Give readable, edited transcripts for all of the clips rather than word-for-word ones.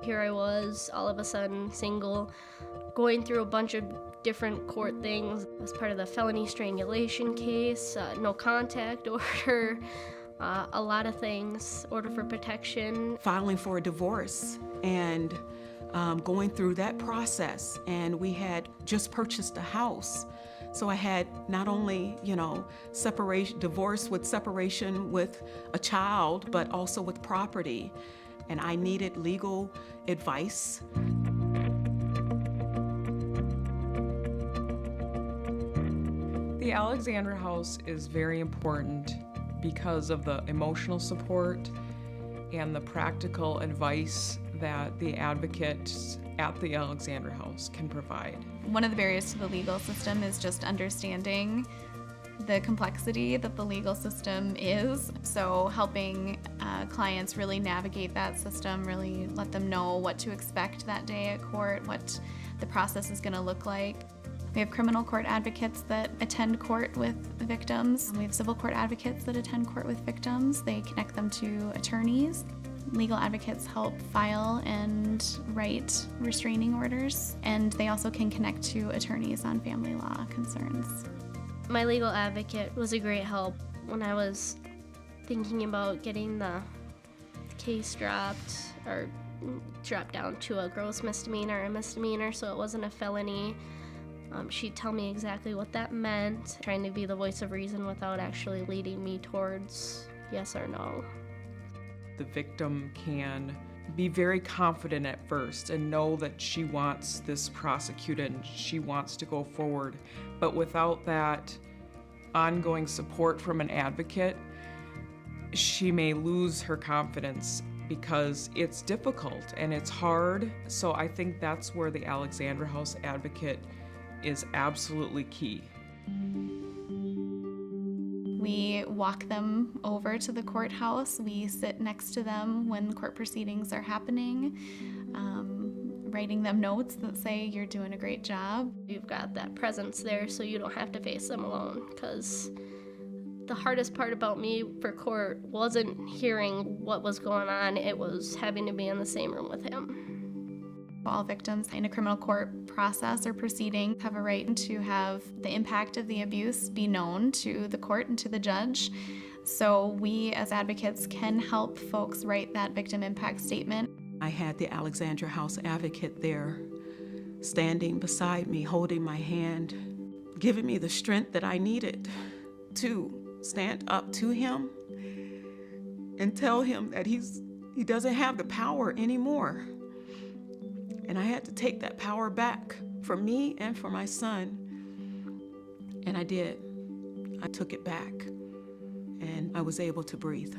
Here I was, all of a sudden, single, going through a bunch of different court things. I was part of the felony strangulation case, no contact order, a lot of things, order for protection. Filing for a divorce and going through that process. And we had just purchased a house. So I had not only, separation, divorce with separation with a child, but also with property. And I needed legal advice. The Alexandra House is very important because of the emotional support and the practical advice that the advocates at the Alexandra House can provide. One of the barriers to the legal system is just understanding the complexity that the legal system is. So helping clients really navigate that system, really let them know what to expect that day at court, what the process is going to look like. We have criminal court advocates that attend court with victims. We have civil court advocates that attend court with victims. They connect them to attorneys. Legal advocates help file and write restraining orders, and they also can connect to attorneys on family law concerns. My legal advocate was a great help when I was thinking about getting the case dropped down to a gross misdemeanor, a misdemeanor, so it wasn't a felony. She'd tell me exactly what that meant, trying to be the voice of reason without actually leading me towards yes or no. The victim can be very confident at first and know that she wants this prosecuted and she wants to go forward. But without that ongoing support from an advocate, she may lose her confidence because it's difficult and it's hard. So I think that's where the Alexandra House advocate is absolutely key. We walk them over to the courthouse. We sit next to them when court proceedings are happening, writing them notes that say, "You're doing a great job." You've got that presence there so you don't have to face them alone, because the hardest part about me for court wasn't hearing what was going on, it was having to be in the same room with him. All victims in a criminal court process or proceeding have a right to have the impact of the abuse be known to the court and to the judge. So we as advocates can help folks write that victim impact statement. I had the Alexandra House advocate there, standing beside me, holding my hand, giving me the strength that I needed to stand up to him and tell him that he doesn't have the power anymore. And I had to take that power back for me and for my son. And I did. I took it back, and I was able to breathe.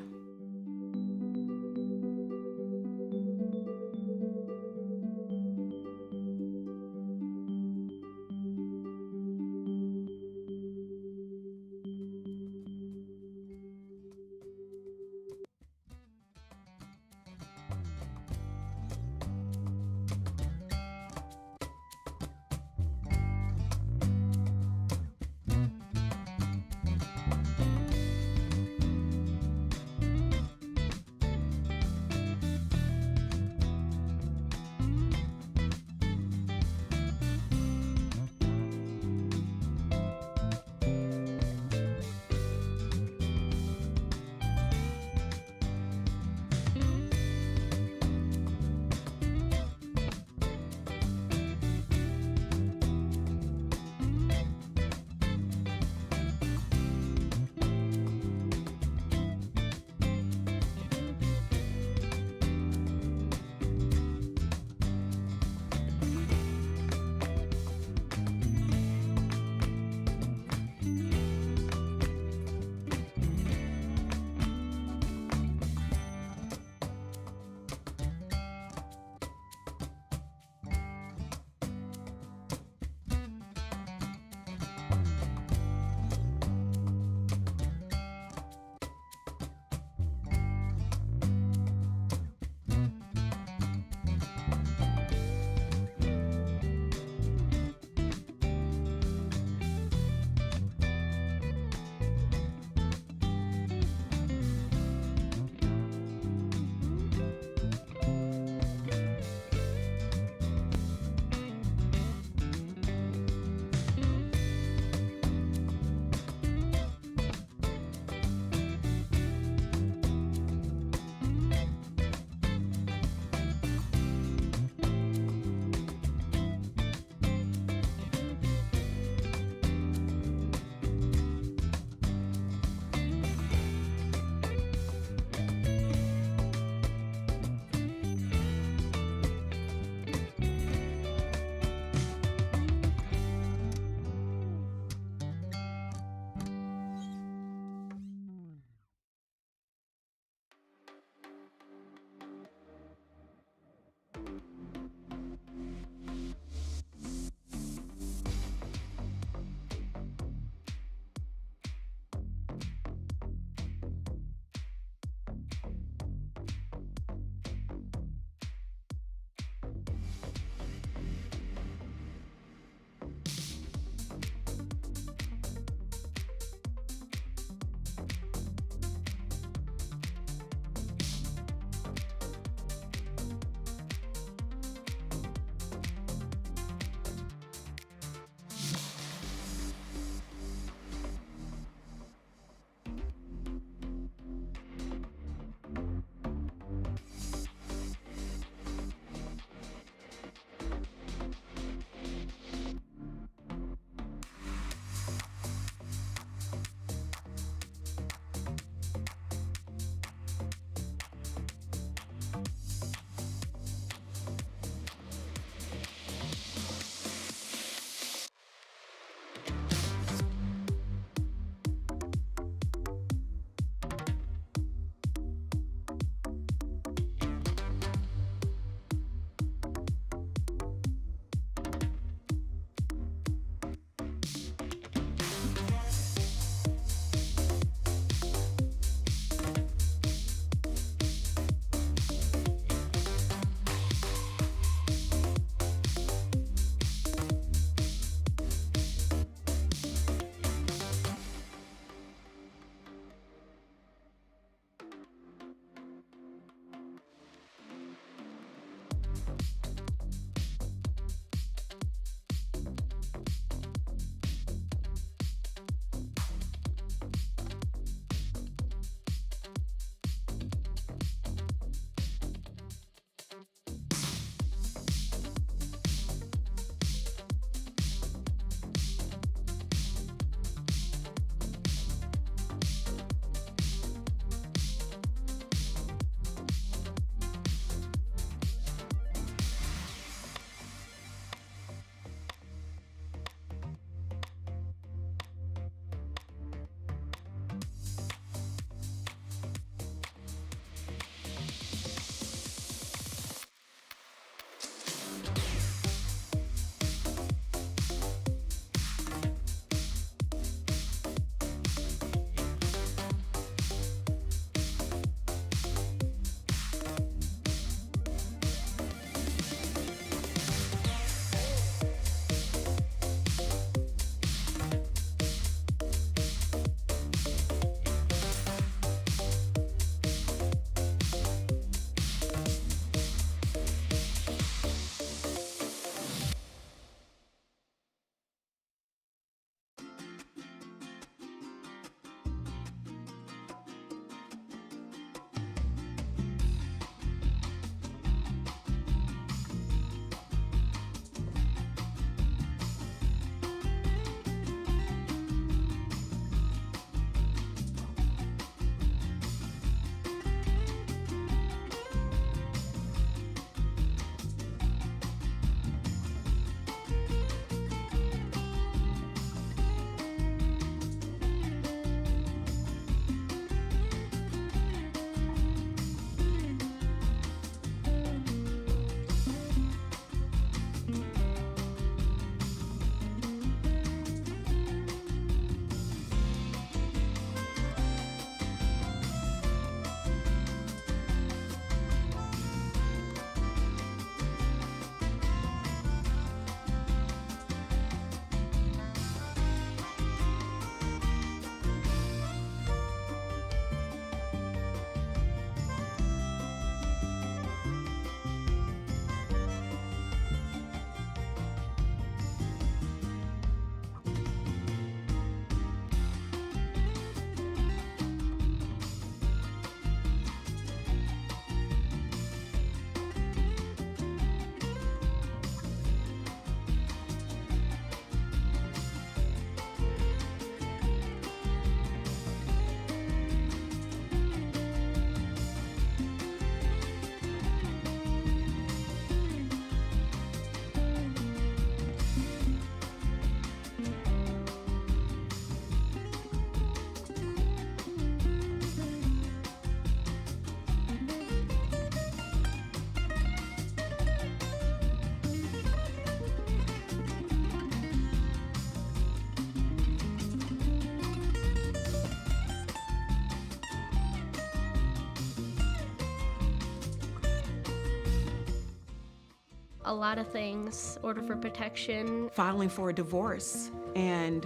a lot of things, order for protection. Filing for a divorce and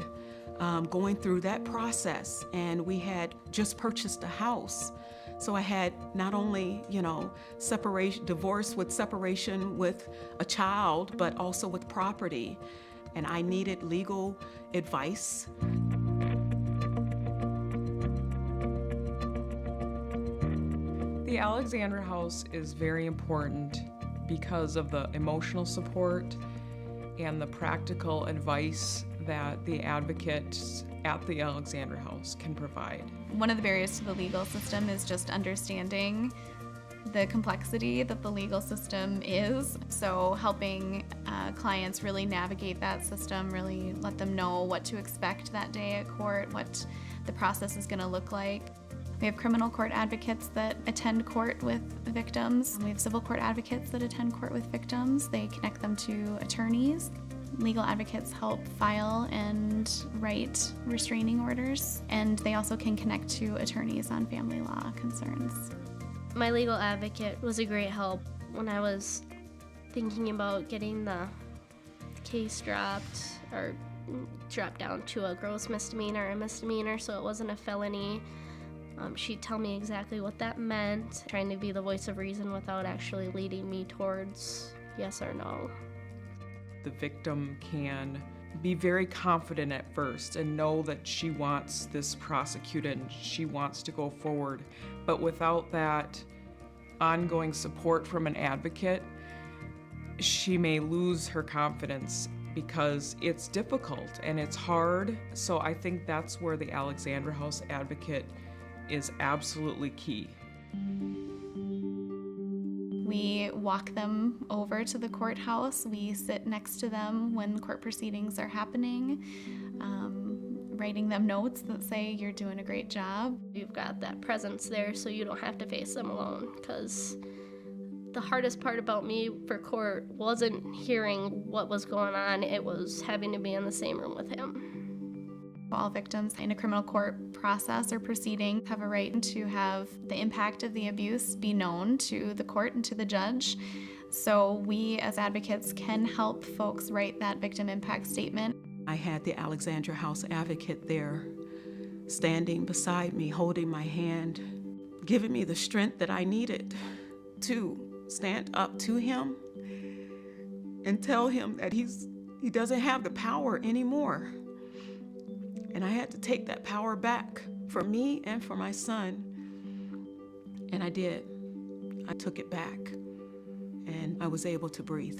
going through that process. And we had just purchased a house. So I had not only, separation, divorce with separation with a child, but also with property. And I needed legal advice. The Alexandra House is very important because of the emotional support and the practical advice that the advocates at the Alexandra House can provide. One of the barriers to the legal system is just understanding the complexity that the legal system is. So helping clients really navigate that system, really let them know what to expect that day at court, what the process is going to look like. We have criminal court advocates that attend court with victims. We have civil court advocates that attend court with victims. They connect them to attorneys. Legal advocates help file and write restraining orders, and they also can connect to attorneys on family law concerns. My legal advocate was a great help when I was thinking about getting the case dropped down to a gross misdemeanor, a misdemeanor, so it wasn't a felony. She'd tell me exactly what that meant, trying to be the voice of reason without actually leading me towards yes or no. The victim can be very confident at first and know that she wants this prosecuted and she wants to go forward. But without that ongoing support from an advocate, she may lose her confidence because it's difficult and it's hard. So I think that's where the Alexandra House advocate is absolutely key. We walk them over to the courthouse. We sit next to them when court proceedings are happening, writing them notes that say, "You're doing a great job." You've got that presence there so you don't have to face them alone, because the hardest part about me for court wasn't hearing what was going on, it was having to be in the same room with him. All victims in a criminal court process or proceeding have a right to have the impact of the abuse be known to the court and to the judge. So we as advocates can help folks write that victim impact statement. I had the Alexandra House advocate there, standing beside me, holding my hand, giving me the strength that I needed to stand up to him and tell him that he doesn't have the power anymore. And I had to take that power back for me and for my son. And I did. I took it back, and I was able to breathe.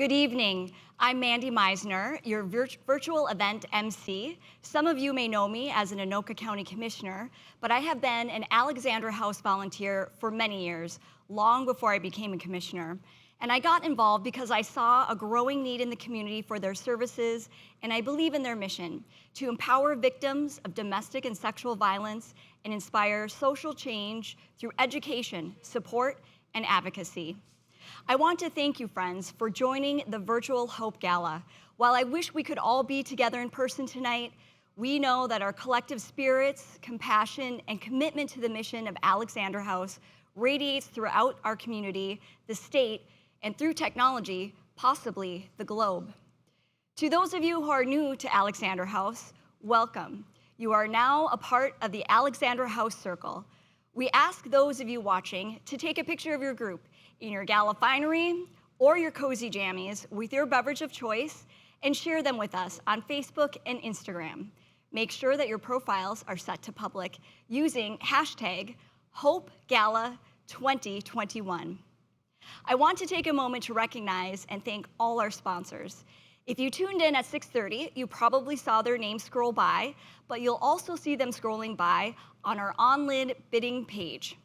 Good evening. I'm Mandy Meisner, your virtual event MC. Some of you may know me as an Anoka County Commissioner, but I have been an Alexandra House volunteer for many years, long before I became a commissioner. And I got involved because I saw a growing need in the community for their services, and I believe in their mission to empower victims of domestic and sexual violence and inspire social change through education, support, and advocacy. I want to thank you, friends, for joining the virtual Hope Gala. While I wish we could all be together in person tonight, we know that our collective spirits, compassion, and commitment to the mission of Alexandra House radiates throughout our community, the state, and through technology, possibly the globe. To those of you who are new to Alexandra House, welcome. You are now a part of the Alexandra House Circle. We ask those of you watching to take a picture of your group in your gala finery or your cozy jammies with your beverage of choice and share them with us on Facebook and Instagram. Make sure that your profiles are set to public using hashtag HopeGala2021. I want to take a moment to recognize and thank all our sponsors. If you tuned in at 6:30, you probably saw their names scroll by, but you'll also see them scrolling by on our online bidding page.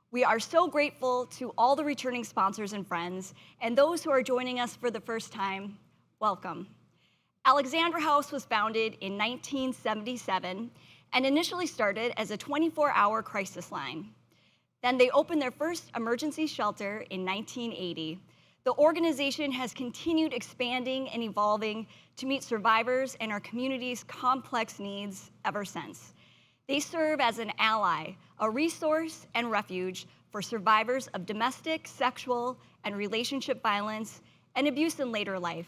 We are so grateful to all the returning sponsors and friends, and those who are joining us for the first time, welcome. Alexandra House was founded in 1977 and initially started as a 24-hour crisis line. Then they opened their first emergency shelter in 1980. The organization has continued expanding and evolving to meet survivors and our community's complex needs ever since. They serve as an ally, a resource and refuge for survivors of domestic, sexual, and relationship violence and abuse in later life,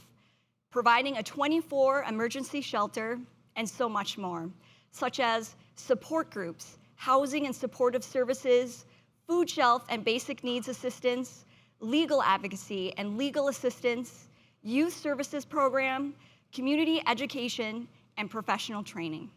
providing a 24 emergency shelter and so much more, such as support groups, housing and supportive services, food shelf and basic needs assistance, legal advocacy and legal assistance, youth services program, community education, and professional training.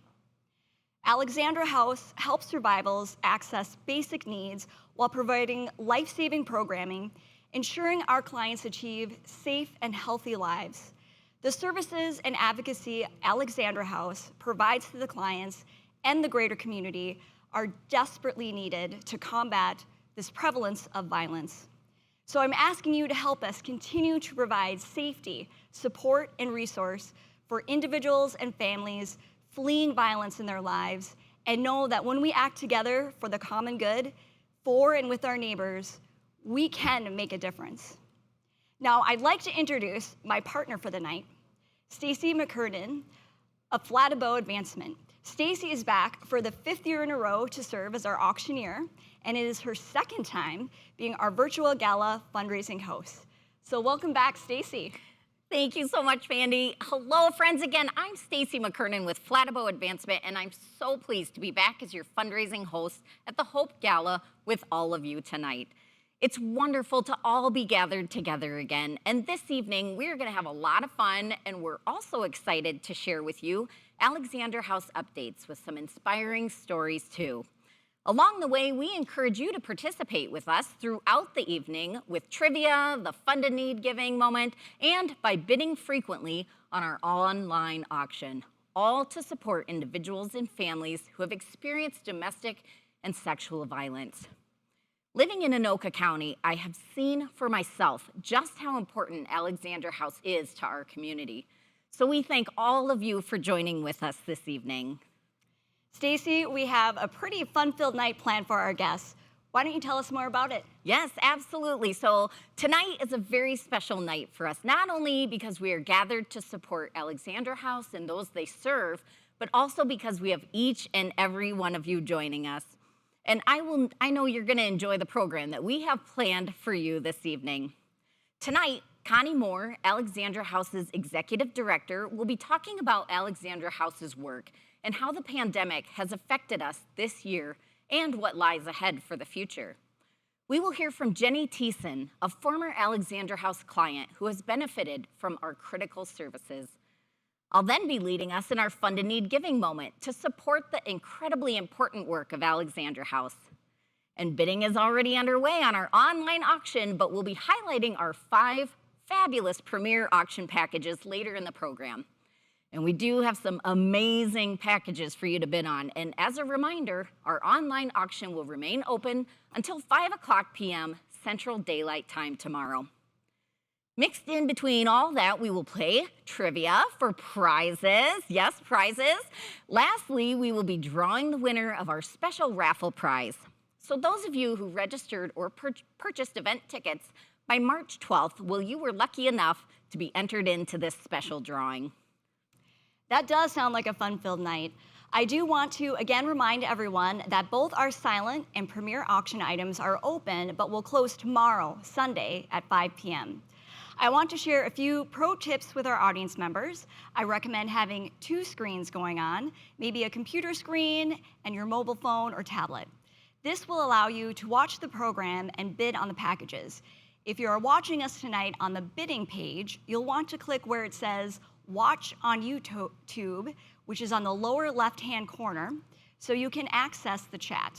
Alexandra House helps survivors access basic needs while providing life-saving programming, ensuring our clients achieve safe and healthy lives. The services and advocacy Alexandra House provides to the clients and the greater community are desperately needed to combat this prevalence of violence. So I'm asking you to help us continue to provide safety, support, and resource for individuals and families fleeing violence in their lives, and know that when we act together for the common good, for and with our neighbors, we can make a difference. Now, I'd like to introduce my partner for the night, Stacy McKernan of Flatabo Advancement. Stacy is back for the 5th year in a row to serve as our auctioneer, and it is her 2nd time being our virtual gala fundraising host. So welcome back, Stacy. Thank you so much, Mandy. Hello, friends. Again, I'm Stacy McKernan with Flatabo Advancement, and I'm so pleased to be back as your fundraising host at the Hope Gala with all of you tonight. It's wonderful to all be gathered together again, and this evening we're going to have a lot of fun, and we're also excited to share with you Alexandra House updates with some inspiring stories too. Along the way, we encourage you to participate with us throughout the evening with trivia, the Fund a Need giving moment, and by bidding frequently on our online auction, all to support individuals and families who have experienced domestic and sexual violence. Living in Anoka County, I have seen for myself just how important Alexandra House is to our community. So we thank all of you for joining with us this evening. Stacy, we have a pretty fun-filled night planned for our guests. Why don't you tell us more about it? Yes, absolutely. So tonight is a very special night for us, not only because we are gathered to support Alexandra House and those they serve, but also because we have each and every one of you joining us. And I know you're going to enjoy the program that we have planned for you this evening. Tonight, Connie Moore, Alexandra House's executive director, will be talking about Alexandra House's work and how the pandemic has affected us this year and what lies ahead for the future. We will hear from Jenny Thiessen, a former Alexandra House client who has benefited from our critical services. I'll then be leading us in our Fund a Need giving moment to support the incredibly important work of Alexandra House. And bidding is already underway on our online auction, but we'll be highlighting our 5 fabulous premier auction packages later in the program. And we do have some amazing packages for you to bid on. And as a reminder, our online auction will remain open until 5 p.m. Central Daylight Time tomorrow. Mixed in between all that, we will play trivia for prizes. Yes, prizes. Lastly, we will be drawing the winner of our special raffle prize. So those of you who registered or purchased event tickets by March 12th, you were lucky enough to be entered into this special drawing. That does sound like a fun-filled night. I do want to again remind everyone that both our silent and premier auction items are open, but will close tomorrow, Sunday, at 5 p.m. I want to share a few pro tips with our audience members. I recommend having 2 screens going on, maybe a computer screen and your mobile phone or tablet. This will allow you to watch the program and bid on the packages. If you are watching us tonight on the bidding page, you'll want to click where it says Watch on YouTube, which is on the lower left-hand corner, so you can access the chat.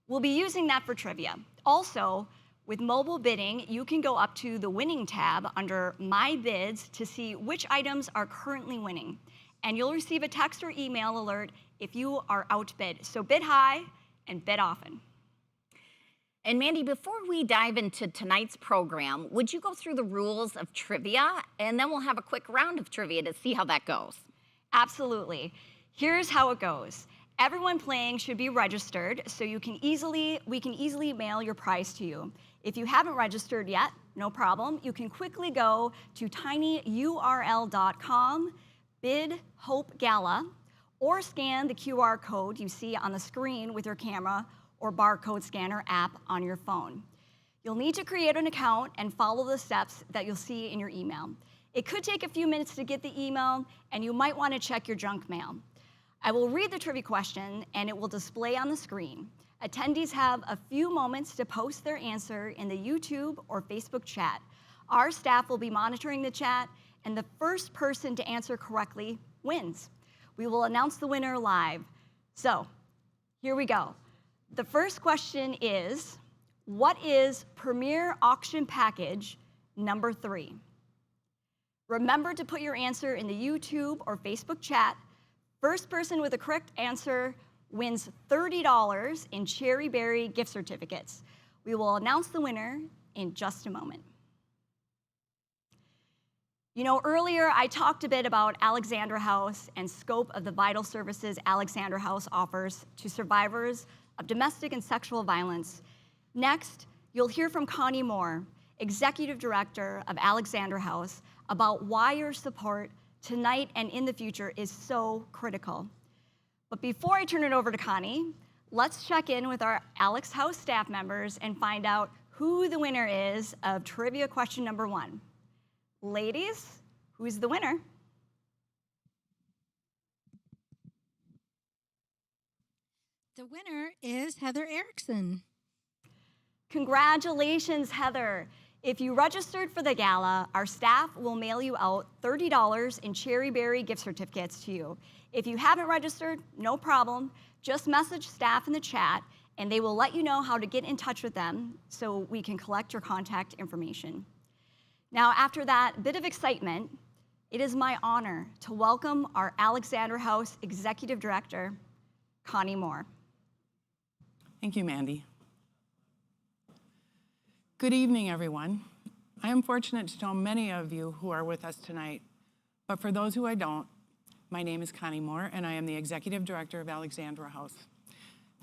We'll be using that for trivia. Also, with mobile bidding, you can go up to the winning tab under My Bids to see which items are currently winning. And you'll receive a text or email alert if you are outbid. So bid high and bid often. And Mandy, before we dive into tonight's program, would you go through the rules of trivia? And then we'll have a quick round of trivia to see how that goes. Absolutely. Here's how it goes. Everyone playing should be registered, so we can easily mail your prize to you. If you haven't registered yet, no problem. You can quickly go to tinyurl.com, bid Hope Gala, or scan the QR code you see on the screen with your camera or barcode scanner app on your phone. You'll need to create an account and follow the steps that you'll see in your email. It could take a few minutes to get the email, and you might want to check your junk mail. I will read the trivia question, and it will display on the screen. Attendees have a few moments to post their answer in the YouTube or Facebook chat. Our staff will be monitoring the chat, and the first person to answer correctly wins. We will announce the winner live. So, here we go. The first question is, what is Premier Auction Package number 3? Remember to put your answer in the YouTube or Facebook chat. First person with a correct answer wins $30 in Cherry Berry gift certificates. We will announce the winner in just a moment. You know, earlier I talked a bit about Alexandra House and scope of the vital services Alexandra House offers to survivors of domestic and sexual violence. Next, you'll hear from Connie Moore, Executive Director of Alexandra House, about why your support tonight and in the future is so critical. But before I turn it over to Connie, let's check in with our Alex House staff members and find out who the winner is of trivia question number 1. Ladies, who's the winner? The winner is Heather Erickson. Congratulations, Heather. If you registered for the gala, our staff will mail you out $30 in Cherry Berry gift certificates to you. If you haven't registered, no problem. Just message staff in the chat and they will let you know how to get in touch with them so we can collect your contact information. Now, after that bit of excitement, it is my honor to welcome our Alexandra House Executive Director, Connie Moore. Thank you, Mandy. Good evening, everyone. I am fortunate to know many of you who are with us tonight, but for those who I don't, my name is Connie Moore, and I am the Executive Director of Alexandra House.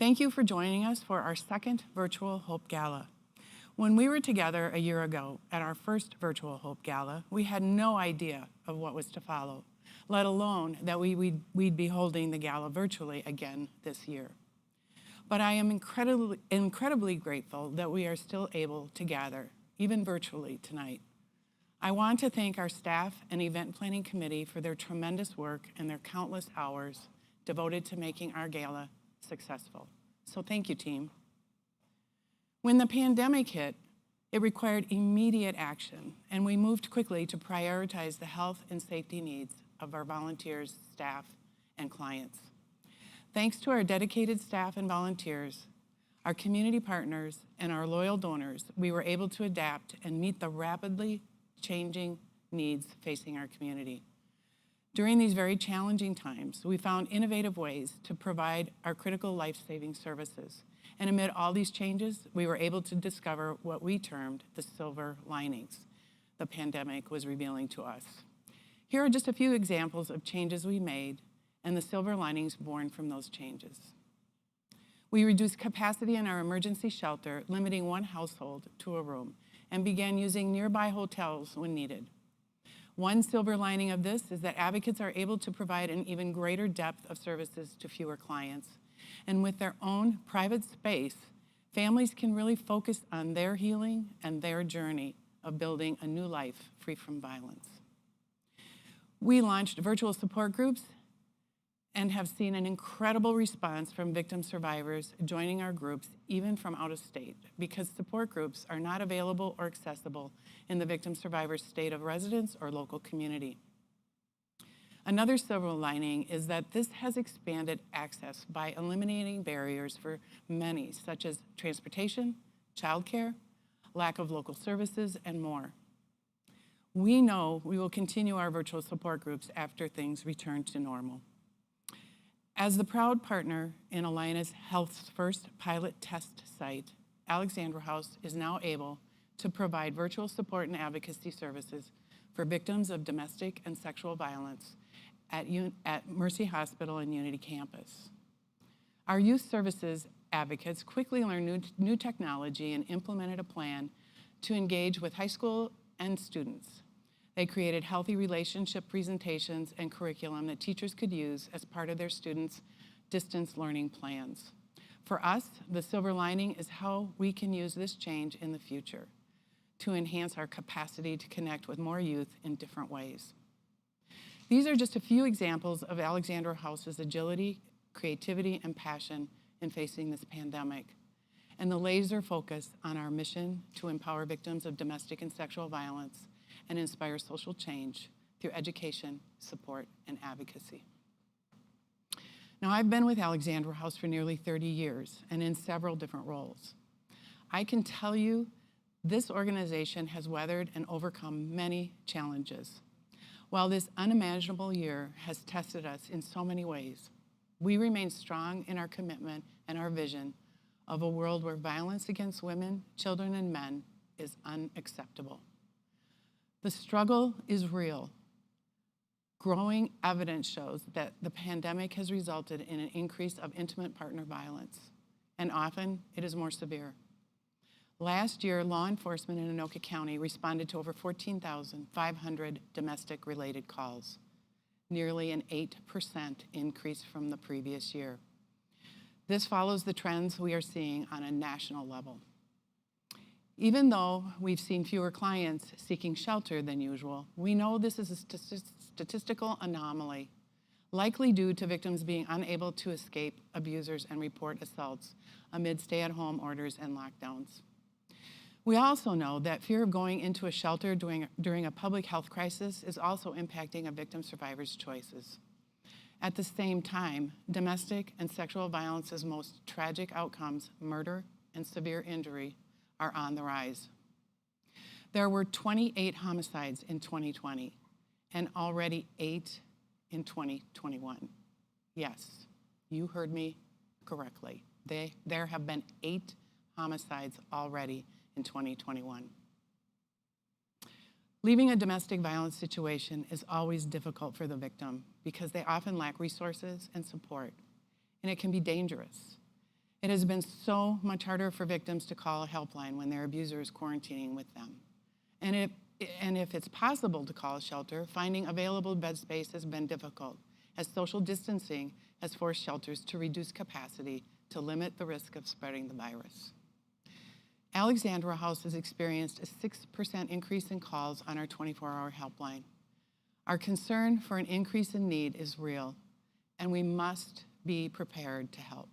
Thank you for joining us for our second virtual Hope Gala. When we were together a year ago at our first virtual Hope Gala, we had no idea of what was to follow, let alone that we'd be holding the gala virtually again this year. But I am incredibly grateful that we are still able to gather, even virtually tonight. I want to thank our staff and event planning committee for their tremendous work and their countless hours devoted to making our gala successful. So thank you, team. When the pandemic hit, it required immediate action, and we moved quickly to prioritize the health and safety needs of our volunteers, staff, and clients. Thanks to our dedicated staff and volunteers, our community partners, and our loyal donors, we were able to adapt and meet the rapidly changing needs facing our community. During these very challenging times, we found innovative ways to provide our critical life-saving services. And amid all these changes, we were able to discover what we termed the silver linings the pandemic was revealing to us. Here are just a few examples of changes we made and the silver linings born from those changes. We reduced capacity in our emergency shelter, limiting one household to a room, and began using nearby hotels when needed. One silver lining of this is that advocates are able to provide an even greater depth of services to fewer clients. And with their own private space, families can really focus on their healing and their journey of building a new life free from violence. We launched virtual support groups and have seen an incredible response from victim survivors joining our groups, even from out of state, because support groups are not available or accessible in the victim survivor's state of residence or local community. Another silver lining is that this has expanded access by eliminating barriers for many, such as transportation, childcare, lack of local services, and more. We know we will continue our virtual support groups after things return to normal. As the proud partner in Alliance Health's first pilot test site, Alexandra House is now able to provide virtual support and advocacy services for victims of domestic and sexual violence at Mercy Hospital and Unity Campus. Our youth services advocates quickly learned new technology and implemented a plan to engage with high school and students. They created healthy relationship presentations and curriculum that teachers could use as part of their students' distance learning plans. For us, the silver lining is how we can use this change in the future to enhance our capacity to connect with more youth in different ways. These are just a few examples of Alexandra House's agility, creativity, and passion in facing this pandemic, and the laser focus on our mission to empower victims of domestic and sexual violence and inspire social change through education, support, and advocacy. Now, I've been with Alexandra House for nearly 30 years and in several different roles. I can tell you this organization has weathered and overcome many challenges. While this unimaginable year has tested us in so many ways, we remain strong in our commitment and our vision of a world where violence against women, children, and men is unacceptable. The struggle is real. Growing evidence shows that the pandemic has resulted in an increase of intimate partner violence, and often it is more severe. Last year, law enforcement in Anoka County responded to over 14,500 domestic-related calls, nearly an 8% increase from the previous year. This follows the trends we are seeing on a national level. Even though we've seen fewer clients seeking shelter than usual, we know this is a statistical anomaly, likely due to victims being unable to escape abusers and report assaults amid stay-at-home orders and lockdowns. We also know that fear of going into a shelter during a public health crisis is also impacting a victim survivor's choices. At the same time, domestic and sexual violence's most tragic outcomes, murder and severe injury, are on the rise. There were 28 homicides in 2020 and already 8 in 2021. Yes, you heard me correctly. There have been 8 homicides already in 2021. Leaving a domestic violence situation is always difficult for the victim because they often lack resources and support, and it can be dangerous. It has been so much harder for victims to call a helpline when their abuser is quarantining with them. And if it's possible to call a shelter, finding available bed space has been difficult, as social distancing has forced shelters to reduce capacity to limit the risk of spreading the virus. Alexandra House has experienced a 6% increase in calls on our 24-hour helpline. Our concern for an increase in need is real, and we must be prepared to help.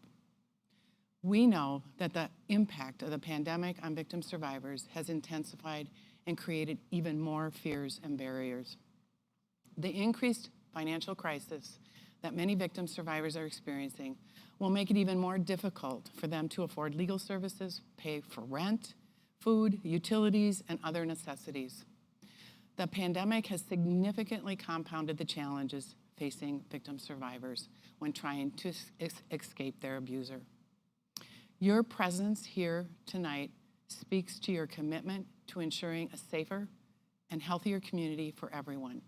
We know that the impact of the pandemic on victim survivors has intensified and created even more fears and barriers. The increased financial crisis that many victim survivors are experiencing will make it even more difficult for them to afford legal services, pay for rent, food, utilities, and other necessities. The pandemic has significantly compounded the challenges facing victim survivors when trying to escape their abuser. Your presence here tonight speaks to your commitment to ensuring a safer and healthier community for everyone.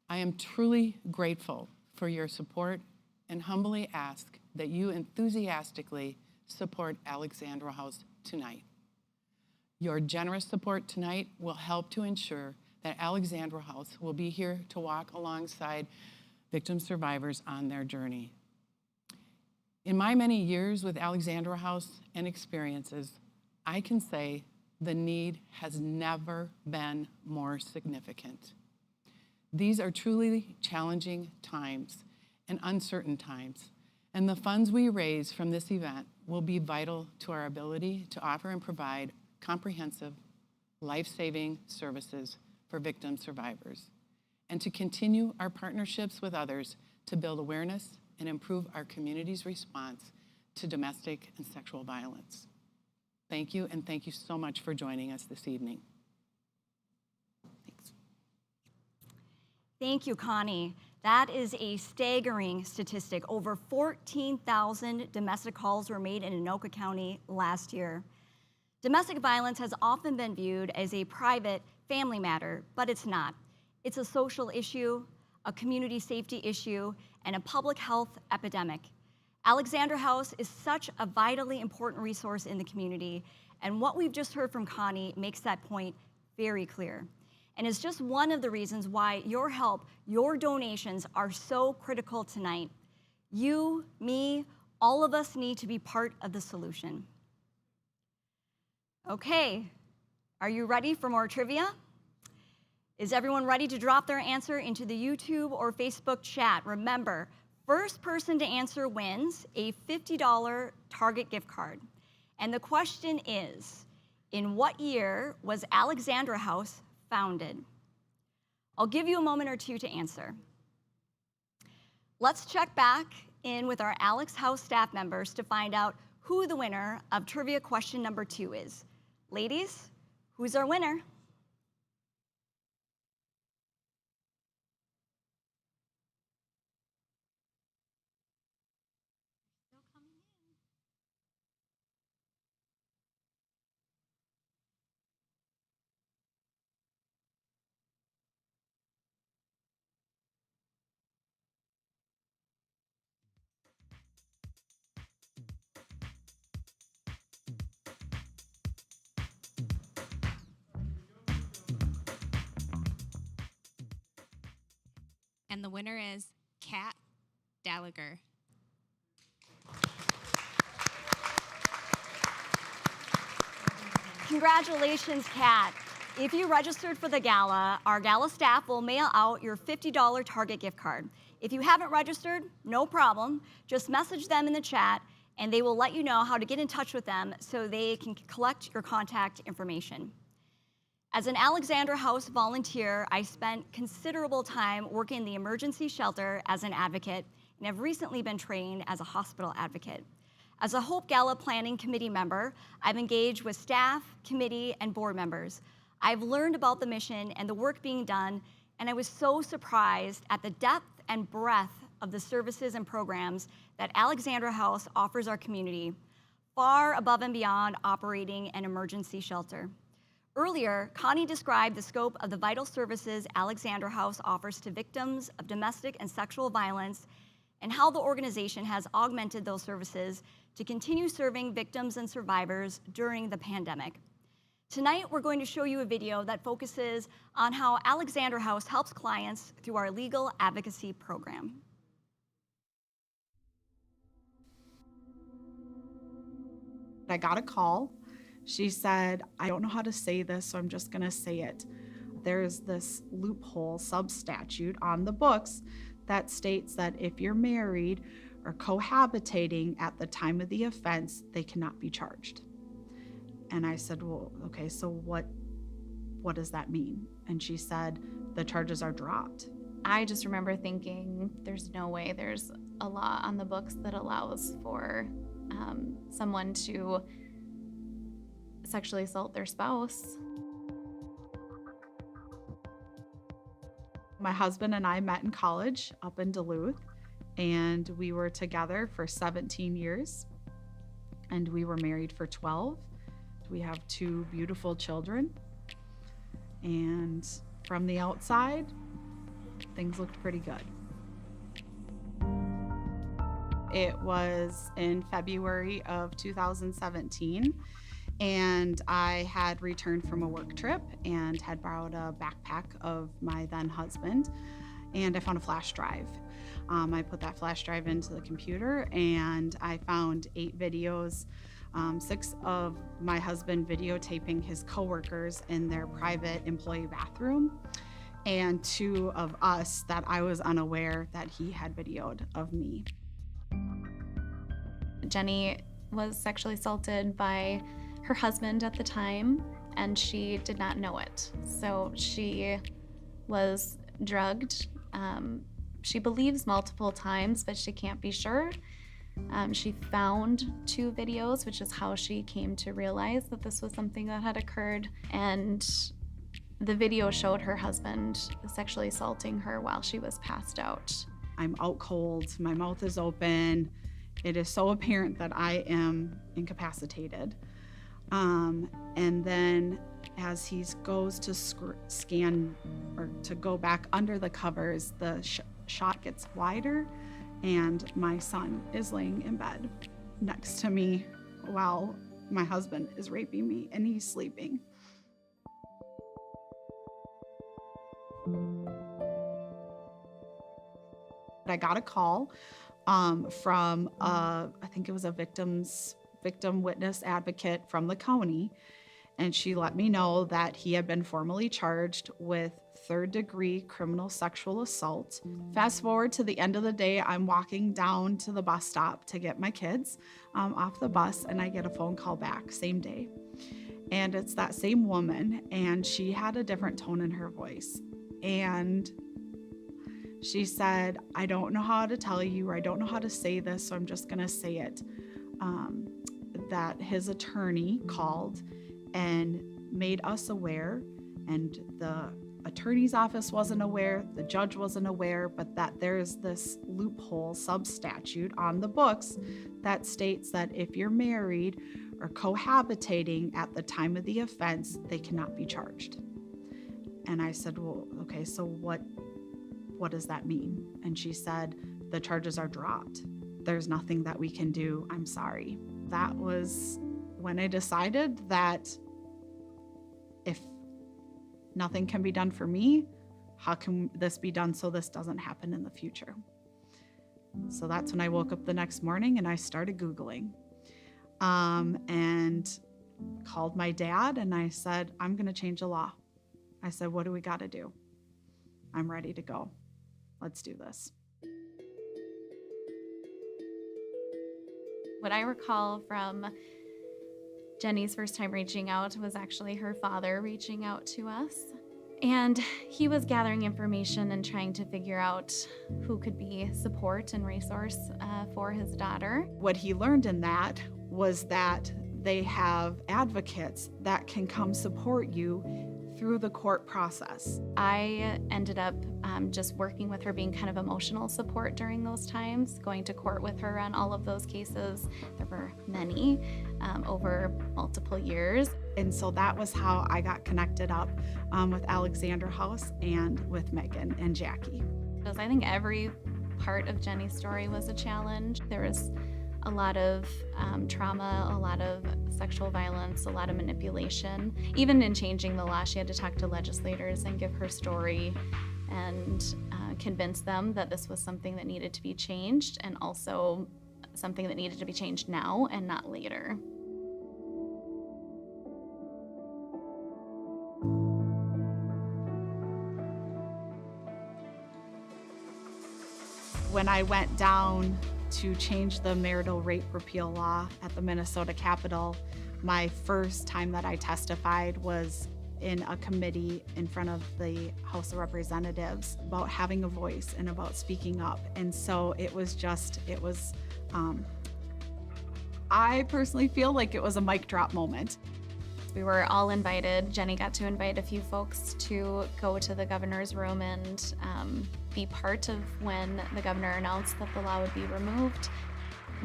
I am truly grateful for your support and humbly ask that you enthusiastically support Alexandra House tonight. Your generous support tonight will help to ensure that Alexandra House will be here to walk alongside victim survivors on their journey. In my many years with Alexandra House and experiences, I can say the need has never been more significant. These are truly challenging times and uncertain times, and the funds we raise from this event will be vital to our ability to offer and provide comprehensive, life-saving services for victim survivors, and to continue our partnerships with others to build awareness and improve our community's response to domestic and sexual violence. Thank you, and thank you so much for joining us this evening. Thanks. Thank you, Connie. That is a staggering statistic. Over 14,000 domestic calls were made in Anoka County last year. Domestic violence has often been viewed as a private family matter, but it's not. It's a social issue, a community safety issue, and a public health epidemic. Alexandra House is such a vitally important resource in the community, and what we've just heard from Connie makes that point very clear. And is just one of the reasons why your help, your donations are so critical tonight. You, me, all of us need to be part of the solution. Okay, are you ready for more trivia? Is everyone ready to drop their answer into the YouTube or Facebook chat? Remember, first person to answer wins a $50 Target gift card. And the question is, in what year was Alexandra House founded? I'll give you a moment or two to answer. Let's check back in with our Alex House staff members to find out who the winner of trivia question number 2 is. Ladies, who's our winner? And the winner is Kat Gallagher. Congratulations, Kat. If you registered for the gala, our gala staff will mail out your $50 Target gift card. If you haven't registered, no problem. Just message them in the chat and they will let you know how to get in touch with them so they can collect your contact information. As an Alexandra House volunteer, I spent considerable time working in the emergency shelter as an advocate and have recently been trained as a hospital advocate. As a Hope Gala Planning Committee member, I've engaged with staff, committee, and board members. I've learned about the mission and the work being done, and I was so surprised at the depth and breadth of the services and programs that Alexandra House offers our community, far above and beyond operating an emergency shelter. Earlier, Connie described the scope of the vital services Alexandra House offers to victims of domestic and sexual violence and how the organization has augmented those services to continue serving victims and survivors during the pandemic. Tonight, we're going to show you a video that focuses on how Alexandra House helps clients through our legal advocacy program. I got a call. She said, I don't know how to say this, so I'm just gonna say it. There's this loophole sub-statute on the books that states that if you're married or cohabitating at the time of the offense, they cannot be charged. And I said, well, okay, so what does that mean? And she said, the charges are dropped. I just remember thinking, there's no way there's a law on the books that allows for someone to sexually assault their spouse. My husband and I met in college up in Duluth, and we were together for 17 years, and we were married for 12. We have 2 beautiful children, and from the outside, things looked pretty good. It was in February of 2017, and I had returned from a work trip and had borrowed a backpack of my then husband, and I found a flash drive. I put that flash drive into the computer, and I found 8 videos, 6 of my husband videotaping his coworkers in their private employee bathroom, and 2 of us that I was unaware that he had videoed of me. Jenny was sexually assaulted by her husband at the time, and she did not know it. So she was drugged. She believes multiple times, but she can't be sure. She found 2 videos, which is how she came to realize that this was something that had occurred. And the video showed her husband sexually assaulting her while she was passed out. I'm out cold, my mouth is open. It is so apparent that I am incapacitated. And then as he goes to scan or to go back under the covers, the shot gets wider, and my son is laying in bed next to me while my husband is raping me and he's sleeping. I got a call from I think it was a victim witness advocate from the county, and she let me know that he had been formally charged with 3rd-degree criminal sexual assault. Fast forward to the end of the day, I'm walking down to the bus stop to get my kids off the bus, and I get a phone call back same day. And it's that same woman, and she had a different tone in her voice. And she said, I don't know how to tell you, or I don't know how to say this, so I'm just gonna say it. That his attorney called and made us aware, and the attorney's office wasn't aware, the judge wasn't aware, but that there's this loophole sub-statute on the books that states that if you're married or cohabitating at the time of the offense, they cannot be charged. And I said, well, okay, so what does that mean? And she said, the charges are dropped. There's nothing that we can do. I'm sorry. That was when I decided that if nothing can be done for me, how can this be done so this doesn't happen in the future? So that's when I woke up the next morning and I started Googling, and called my dad, and I said, I'm going to change the law. I said, what do we got to do? I'm ready to go. Let's do this. What I recall from Jenny's first time reaching out was actually her father reaching out to us. And he was gathering information and trying to figure out who could be support and resource for his daughter. What he learned in that was that they have advocates that can come support you through the court process. I ended up just working with her, being kind of emotional support during those times, going to court with her on all of those cases. There were many over multiple years. And so that was how I got connected up with Alexandra House and with Megan and Jackie. Because I think every part of Jenny's story was a challenge. There was a lot of trauma, a lot of sexual violence, a lot of manipulation. Even in changing the law, she had to talk to legislators and give her story and convince them that this was something that needed to be changed, and also something that needed to be changed now and not later. When I went down to change the marital rape repeal law at the Minnesota Capitol, my first time that I testified was in a committee in front of the House of Representatives about having a voice and about speaking up. And so I personally feel like it was a mic drop moment. We were all invited. Jenny got to invite a few folks to go to the governor's room and be part of when the governor announced that the law would be removed.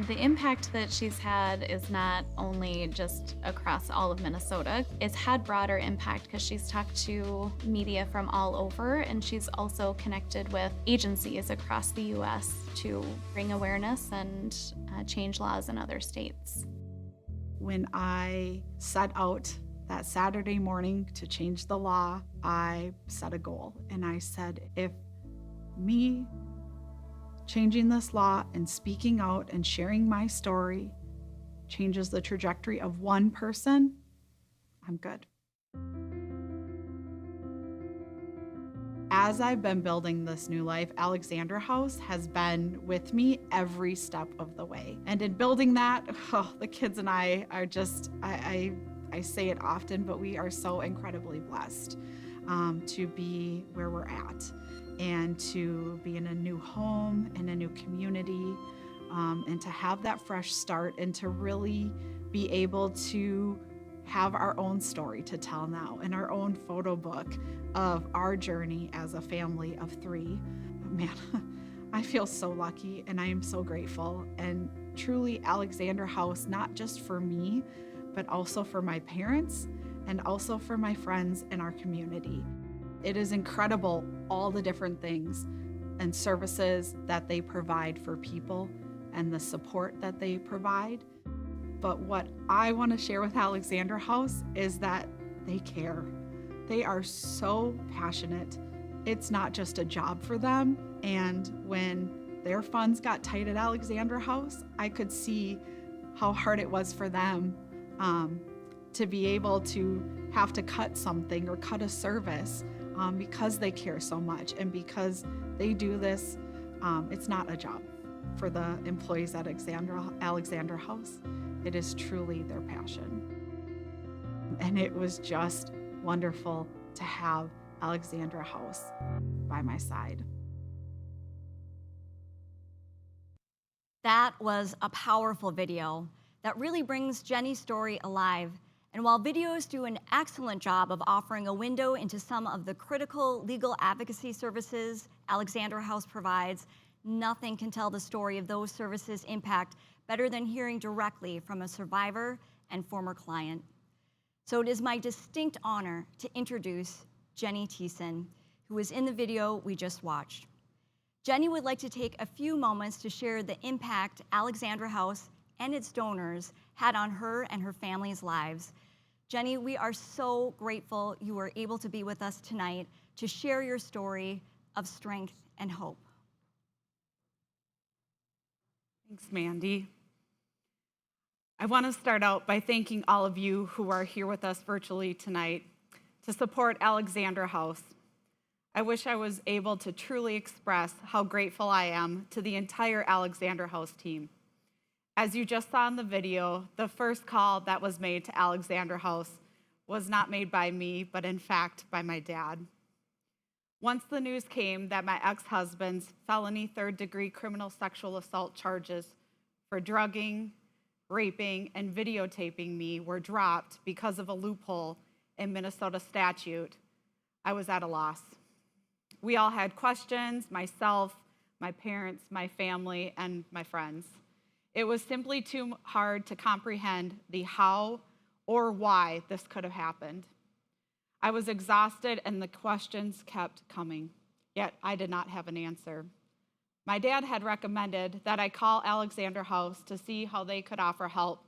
The impact that she's had is not only just across all of Minnesota, it's had broader impact because she's talked to media from all over, and she's also connected with agencies across the U.S. to bring awareness and change laws in other states. When I set out that Saturday morning to change the law, I set a goal, and I said, if me changing this law and speaking out and sharing my story changes the trajectory of one person, I'm good. As I've been building this new life, Alexandra House has been with me every step of the way. And in building that, the kids and I are just, I say it often, but we are so incredibly blessed to be where we're at, and to be in a new home, in a new community, and to have that fresh start, and to really be able to have our own story to tell now, and our own photo book of our journey as a family of 3. Man, I feel so lucky, and I am so grateful. And truly, Alexandra House, not just for me, but also for my parents, and also for my friends in our community. It is incredible, all the different things and services that they provide for people and the support that they provide. But what I want to share with Alexandra House is that they care. They are so passionate. It's not just a job for them. And when their funds got tight at Alexandra House, I could see how hard it was for them to be able to have to cut something or cut a service because they care so much, and because they do this. It's not a job for the employees at Alexandra House. It is truly their passion. And it was just wonderful to have Alexandra House by my side. That was a powerful video that really brings Jenny's story alive. And while videos do an excellent job of offering a window into some of the critical legal advocacy services Alexandra House provides, nothing can tell the story of those services' impact better than hearing directly from a survivor and former client. So it is my distinct honor to introduce Jenny Thiessen, who is in the video we just watched. Jenny would like to take a few moments to share the impact Alexandra House and its donors had on her and her family's lives. Jenny, we are so grateful you were able to be with us tonight to share your story of strength and hope. Thanks, Mandy. I want to start out by thanking all of you who are here with us virtually tonight to support Alexandra House. I wish I was able to truly express how grateful I am to the entire Alexandra House team. As you just saw in the video, the first call that was made to Alexandra House was not made by me, but in fact by my dad. Once the news came that my ex-husband's felony third-degree criminal sexual assault charges for drugging, raping, and videotaping me were dropped because of a loophole in Minnesota statute, I was at a loss. We all had questions, myself, my parents, my family, and my friends. It was simply too hard to comprehend the how or why this could have happened. I was exhausted and the questions kept coming, yet I did not have an answer. My dad had recommended that I call Alexandra House to see how they could offer help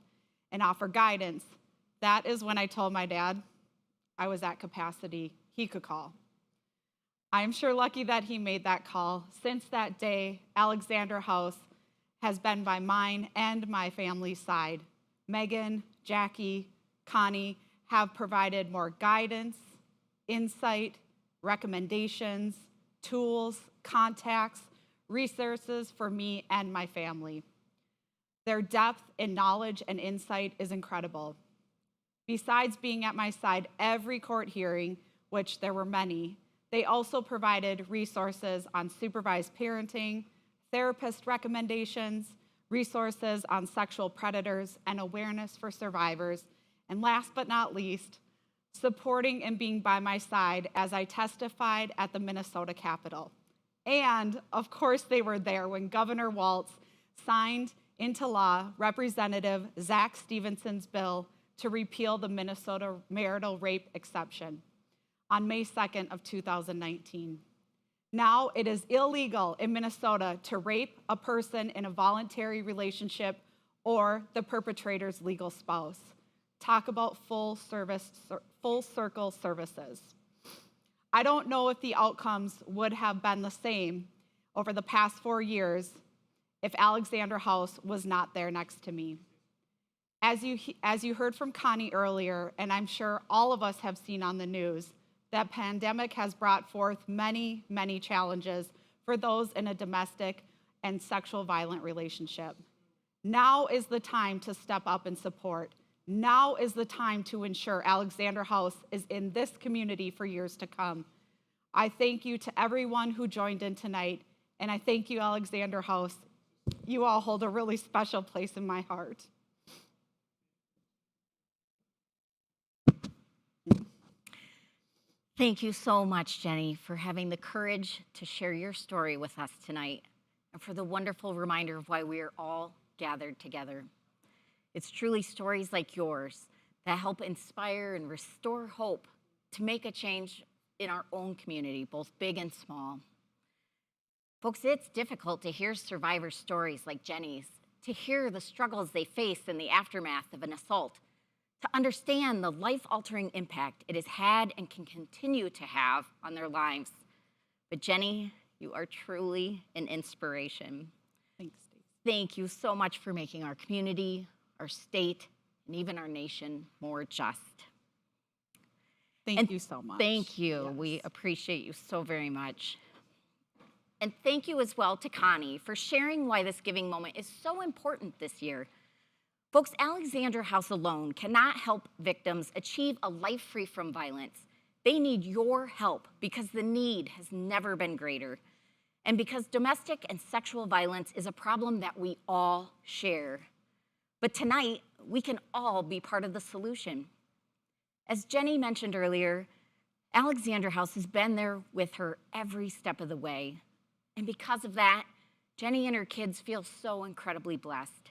and offer guidance. That is when I told my dad I was at capacity. He could call. I am sure lucky that he made that call. Since that day, Alexandra House has been by mine and my family's side. Megan, Jackie, Connie have provided more guidance, insight, recommendations, tools, contacts, resources for me and my family. Their depth in knowledge and insight is incredible. Besides being at my side every court hearing, which there were many, they also provided resources on supervised parenting, therapist recommendations, resources on sexual predators, and awareness for survivors, And last but not least, supporting and being by my side as I testified at the Minnesota Capitol. And of course, they were there when Governor Walz signed into law Representative Zach Stevenson's bill to repeal the Minnesota marital rape exception on May 2nd of 2019. Now it is illegal in Minnesota to rape a person in a voluntary relationship or the perpetrator's legal spouse. Talk about full circle services. I don't know if the outcomes would have been the same over the past 4 years if Alexandra House was not there next to me. As you heard from Connie earlier, and I'm sure all of us have seen on the news, that pandemic has brought forth many, many challenges for those in a domestic and sexual violent relationship. Now is the time to step up and support. Now is the time to ensure Alexandra House is in this community for years to come. I thank you to everyone who joined in tonight, and I thank you, Alexandra House. You all hold a really special place in my heart. Thank you so much, Jenny, for having the courage to share your story with us tonight and for the wonderful reminder of why we are all gathered together. It's truly stories like yours that help inspire and restore hope to make a change in our own community, both big and small. Folks, it's difficult to hear survivor stories like Jenny's, to hear the struggles they face in the aftermath of an assault, to understand the life-altering impact it has had and can continue to have on their lives. But Jenny, you are truly an inspiration. Thanks, Stacey. Thank you so much for making our community, our state, and even our nation more just. Thank you so much. Thank you. Yes. We appreciate you so very much. And thank you as well to Connie for sharing why this giving moment is so important this year. Folks, Alexandra House alone cannot help victims achieve a life free from violence. They need your help because the need has never been greater. And because domestic and sexual violence is a problem that we all share. But tonight, we can all be part of the solution. As Jenny mentioned earlier, Alexandra House has been there with her every step of the way. And because of that, Jenny and her kids feel so incredibly blessed.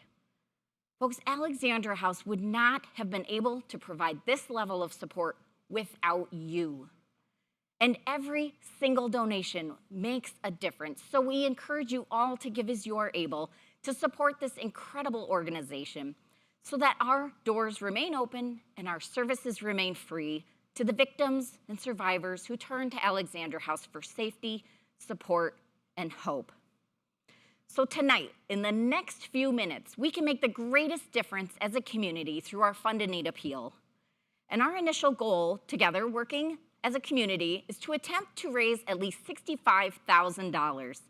Folks, Alexandra House would not have been able to provide this level of support without you. And every single donation makes a difference. So we encourage you all to give as you are able to support this incredible organization so that our doors remain open and our services remain free to the victims and survivors who turn to Alexandra House for safety, support, and hope. So tonight, in the next few minutes, we can make the greatest difference as a community through our Fund a Need appeal. And our initial goal together, working as a community, is to attempt to raise at least $65,000.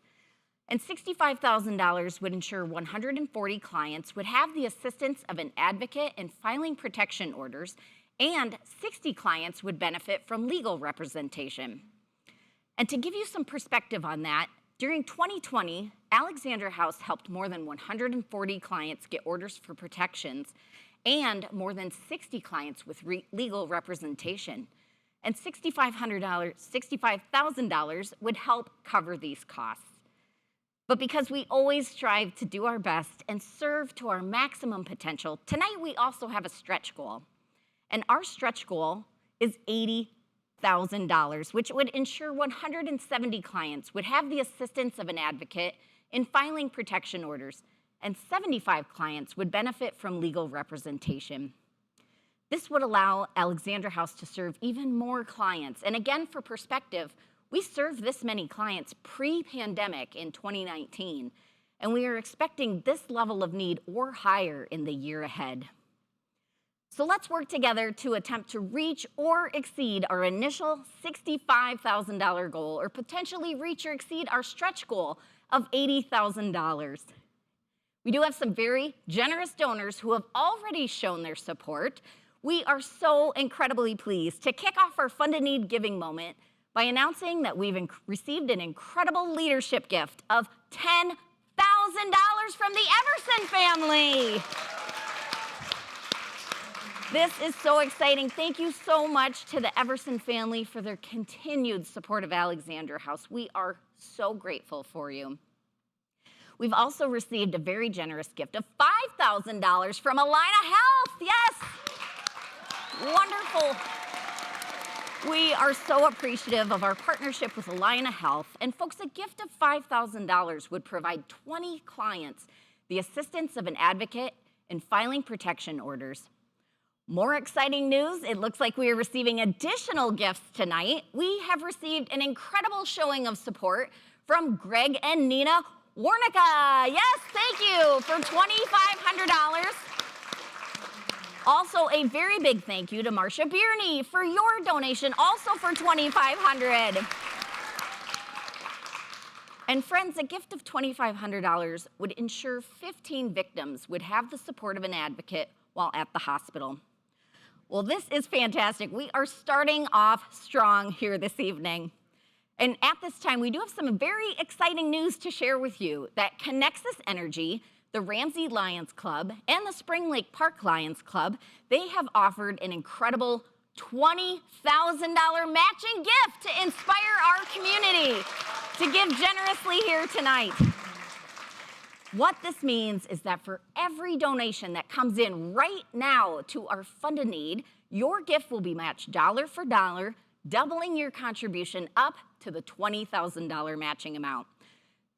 And $65,000 would ensure 140 clients would have the assistance of an advocate in filing protection orders, and 60 clients would benefit from legal representation. And to give you some perspective on that, during 2020, Alexandra House helped more than 140 clients get orders for protections and more than 60 clients with legal representation. And $65,000 would help cover these costs. But because we always strive to do our best and serve to our maximum potential, tonight we also have a stretch goal. And our stretch goal is $80,000, which would ensure 170 clients would have the assistance of an advocate in filing protection orders, and 75 clients would benefit from legal representation. This would allow Alexandra House to serve even more clients. And again, for perspective, we served this many clients pre-pandemic in 2019, and we are expecting this level of need or higher in the year ahead. So let's work together to attempt to reach or exceed our initial $65,000 goal, or potentially reach or exceed our stretch goal of $80,000. We do have some very generous donors who have already shown their support. We are so incredibly pleased to kick off our Fund a Need giving moment by announcing that we've received an incredible leadership gift of $10,000 from the Everson family. This is so exciting. Thank you so much to the Everson family for their continued support of Alexandra House. We are so grateful for you. We've also received a very generous gift of $5,000 from Alina Health. Yes. Wonderful. We are so appreciative of our partnership with Alina Health. And folks, a gift of $5,000 would provide 20 clients the assistance of an advocate in filing protection orders. More exciting news, it looks like we are receiving additional gifts tonight. We have received an incredible showing of support from Greg and Nina Warnica. Yes, thank you for $2,500. Also, a very big thank you to Marcia Bierney for your donation, also for $2,500. And friends, a gift of $2,500 would ensure 15 victims would have the support of an advocate while at the hospital. Well, this is fantastic. We are starting off strong here this evening. And at this time, we do have some very exciting news to share with you that Connexus Energy, the Ramsey Lions Club, and the Spring Lake Park Lions Club, they have offered an incredible $20,000 matching gift to inspire our community to give generously here tonight. What this means is that for every donation that comes in right now to our Fund a Need, your gift will be matched dollar for dollar, doubling your contribution up to the $20,000 matching amount.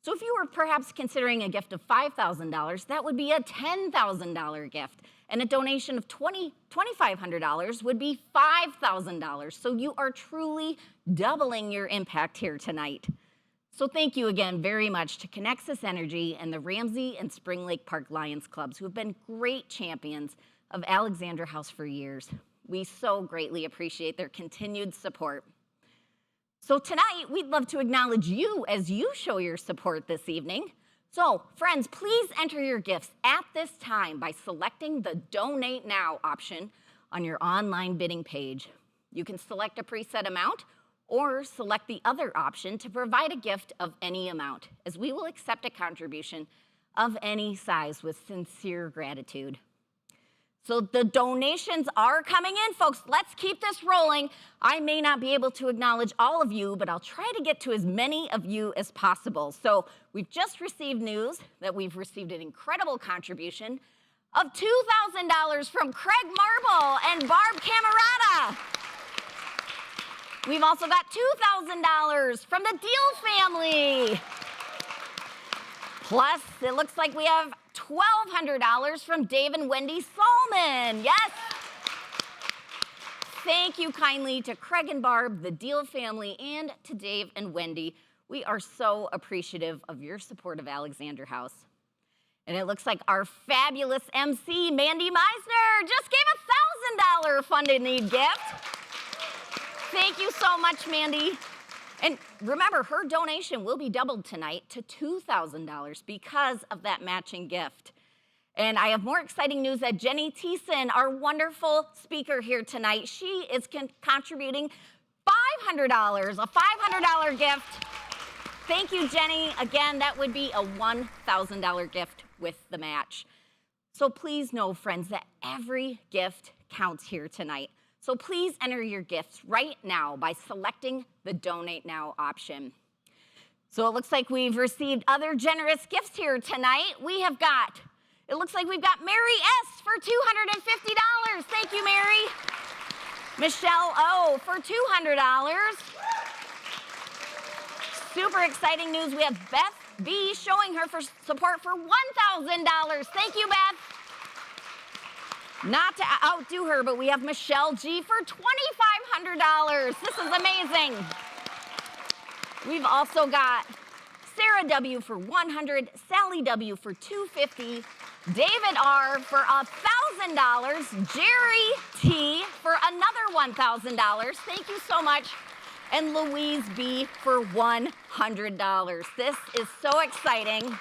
So if you were perhaps considering a gift of $5,000, that would be a $10,000 gift. And a donation of $2,500 would be $5,000. So you are truly doubling your impact here tonight. So thank you again very much to Connexus Energy and the Ramsey and Spring Lake Park Lions Clubs, who have been great champions of Alexandra House for years. We so greatly appreciate their continued support. So tonight, we'd love to acknowledge you as you show your support this evening. So friends, please enter your gifts at this time by selecting the Donate Now option on your online bidding page. You can select a preset amount or select the other option to provide a gift of any amount, as we will accept a contribution of any size with sincere gratitude. So the donations are coming in, folks. Let's keep this rolling. I may not be able to acknowledge all of you, but I'll try to get to as many of you as possible. So we've just received news that we've received an incredible contribution of $2,000 from Craig Marble and Barb Camerata. We've also got $2,000 from the Deal family. Plus, it looks like we have $1,200 from Dave and Wendy Solman. Yes. Thank you kindly to Craig and Barb, the Deal family, and to Dave and Wendy. We are so appreciative of your support of Alexandra House. And it looks like our fabulous MC, Mandy Meisner, just gave a $1,000 Fund a Need gift. Thank you so much, Mandy. And remember, her donation will be doubled tonight to $2,000 because of that matching gift. And I have more exciting news that Jenny Thiessen, our wonderful speaker here tonight, she is contributing $500, a $500 gift. Thank you, Jenny. Again, that would be a $1,000 gift with the match. So please know, friends, that every gift counts here tonight. So please enter your gifts right now by selecting the Donate Now option. So it looks like we've received other generous gifts here tonight. It looks like we've got Mary S. for $250. Thank you, Mary. Michelle O. for $200. Super exciting news. We have Beth B. showing her for support for $1,000. Thank you, Beth. Not to outdo her, but we have Michelle G. for $2,500. This is amazing. We've also got Sarah W. for $100, Sally W. for $250, David R. for $1,000, Jerry T. for another $1,000. Thank you so much. And Louise B. for $100. This is so exciting.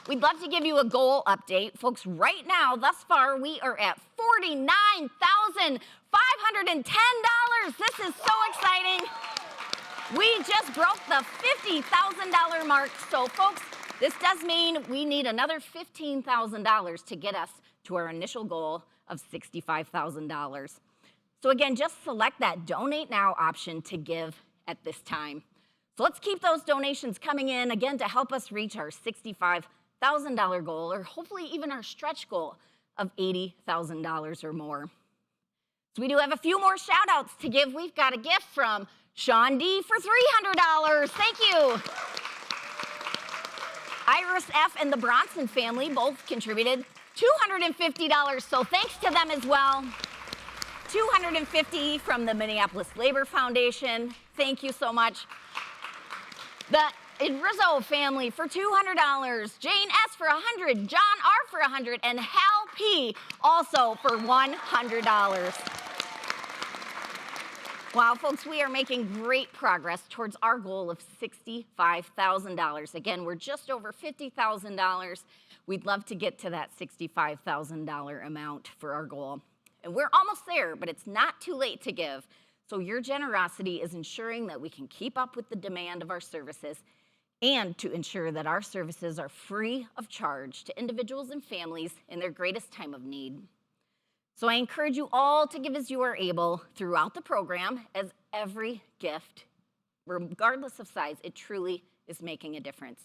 We'd love to give you a goal update. Folks, right now, thus far, we are at $49,510. This is so exciting. We just broke the $50,000 mark. So, folks, this does mean we need another $15,000 to get us to our initial goal of $65,000. So again, just select that Donate Now option to give at this time. So let's keep those donations coming in, again, to help us reach our $65,000 goal, or hopefully even our stretch goal of $80,000 or more. So we do have a few more shout outs to give. We've got a gift from Sean D for $300. Thank you. Iris F and the Bronson family both contributed $250, so thanks to them as well. $250 from the Minneapolis Labor Foundation. Thank you so much. The Rizzo family for $200, Jane S for $100, John R for $100, and Hal P also for $100. Wow, folks, we are making great progress towards our goal of $65,000. Again, we're just over $50,000. We'd love to get to that $65,000 amount for our goal. And we're almost there, but it's not too late to give. So your generosity is ensuring that we can keep up with the demand of our services and to ensure that our services are free of charge to individuals and families in their greatest time of need. So I encourage you all to give as you are able throughout the program, as every gift, regardless of size, it truly is making a difference.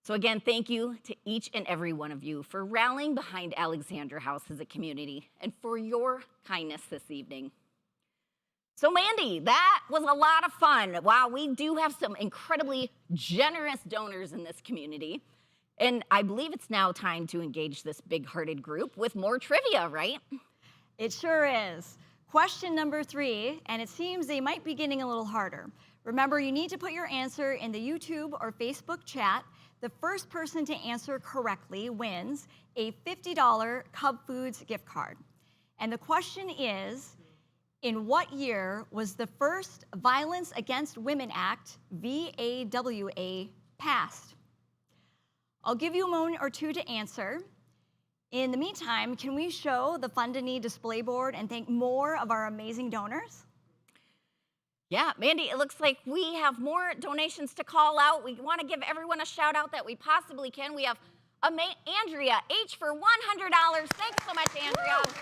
So again, thank you to each and every one of you for rallying behind Alexandra House as a community and for your kindness this evening. So Mandy, that was a lot of fun. Wow, we do have some incredibly generous donors in this community. And I believe it's now time to engage this big-hearted group with more trivia, right? It sure is. Question number 3, and it seems they might be getting a little harder. Remember, you need to put your answer in the YouTube or Facebook chat. The first person to answer correctly wins a $50 Cub Foods gift card. And the question is, in what year was the first Violence Against Women Act, VAWA, passed? I'll give you a moment or two to answer. In the meantime, can we show the Fund a Need display board and thank more of our amazing donors? Yeah, Mandy, it looks like we have more donations to call out. We want to give everyone a shout out that we possibly can. We have Andrea H for $100. Thanks so much, Andrea. Woo!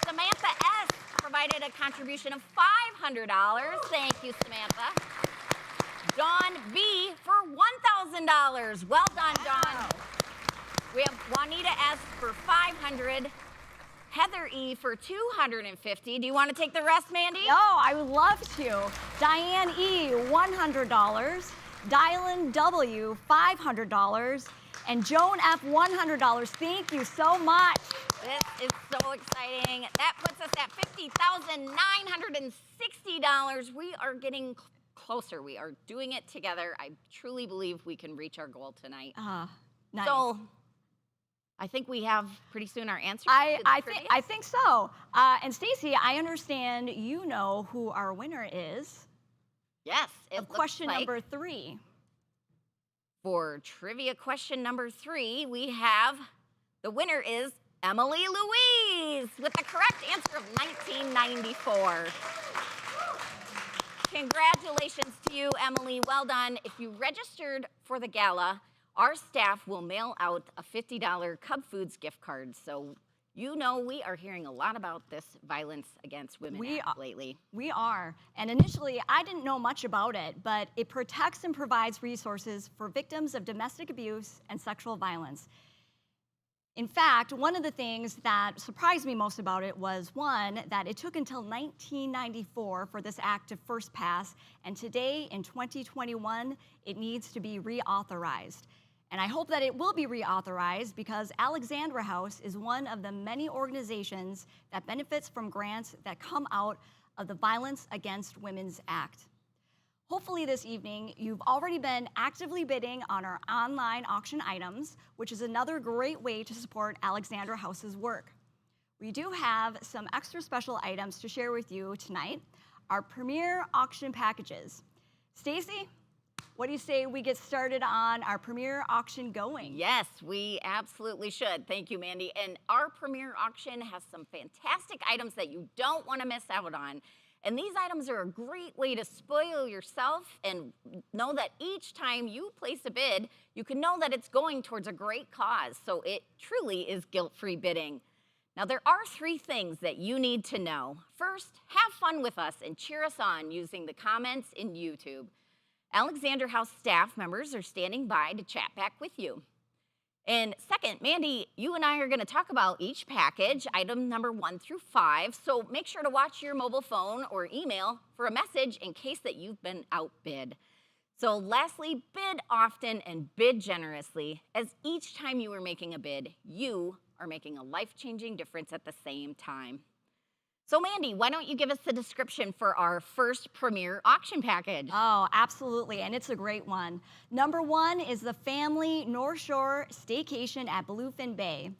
Samantha S provided a contribution of $500. Thank you, Samantha. Dawn B for $1,000. Well done, Dawn. We have Juanita S for $500. Heather E for $250. Do you want to take the rest, Mandy? No, I would love to. Diane E, $100. Dylan W, $500. And Joan F, $100. Thank you so much. This is so exciting. That puts us at $50,960. We are getting closer. We are doing it together. I truly believe we can reach our goal tonight. Nice. So I think we have pretty soon our answer. I think so. And Stacy, I understand you know who our winner is. Yes. Of question number 3. For trivia question number 3, we have the winner is Emily Louise with the correct answer of 1994. Congratulations to you, Emily. Well done. If you registered for the gala, our staff will mail out a $50 Cub Foods gift card. So you know we are hearing a lot about this Violence Against Women Act lately. We are. And initially, I didn't know much about it, but it protects and provides resources for victims of domestic abuse and sexual violence. In fact, one of the things that surprised me most about it was, one, that it took until 1994 for this act to first pass, and today, in 2021, it needs to be reauthorized. And I hope that it will be reauthorized because Alexandra House is one of the many organizations that benefits from grants that come out of the Violence Against Women's Act. Hopefully this evening, you've already been actively bidding on our online auction items, which is another great way to support Alexandra House's work. We do have some extra special items to share with you tonight, our premier auction packages. Stacy, what do you say we get started on our premier auction going? Yes, we absolutely should. Thank you, Mandy. And our premier auction has some fantastic items that you don't want to miss out on. And these items are a great way to spoil yourself and know that each time you place a bid, you can know that it's going towards a great cause. So it truly is guilt-free bidding. Now, there are 3 things that you need to know. First, have fun with us and cheer us on using the comments in YouTube. Alexandra House staff members are standing by to chat back with you. And second, Mandy, you and I are going to talk about each package, item number 1 through 5, so make sure to watch your mobile phone or email for a message in case that you've been outbid. So lastly, bid often and bid generously, as each time you are making a bid, you are making a life-changing difference at the same time. So Mandy, why don't you give us the description for our first premier auction package? Oh, absolutely, and it's a great one. Number 1 is the family North Shore staycation at Bluefin Bay.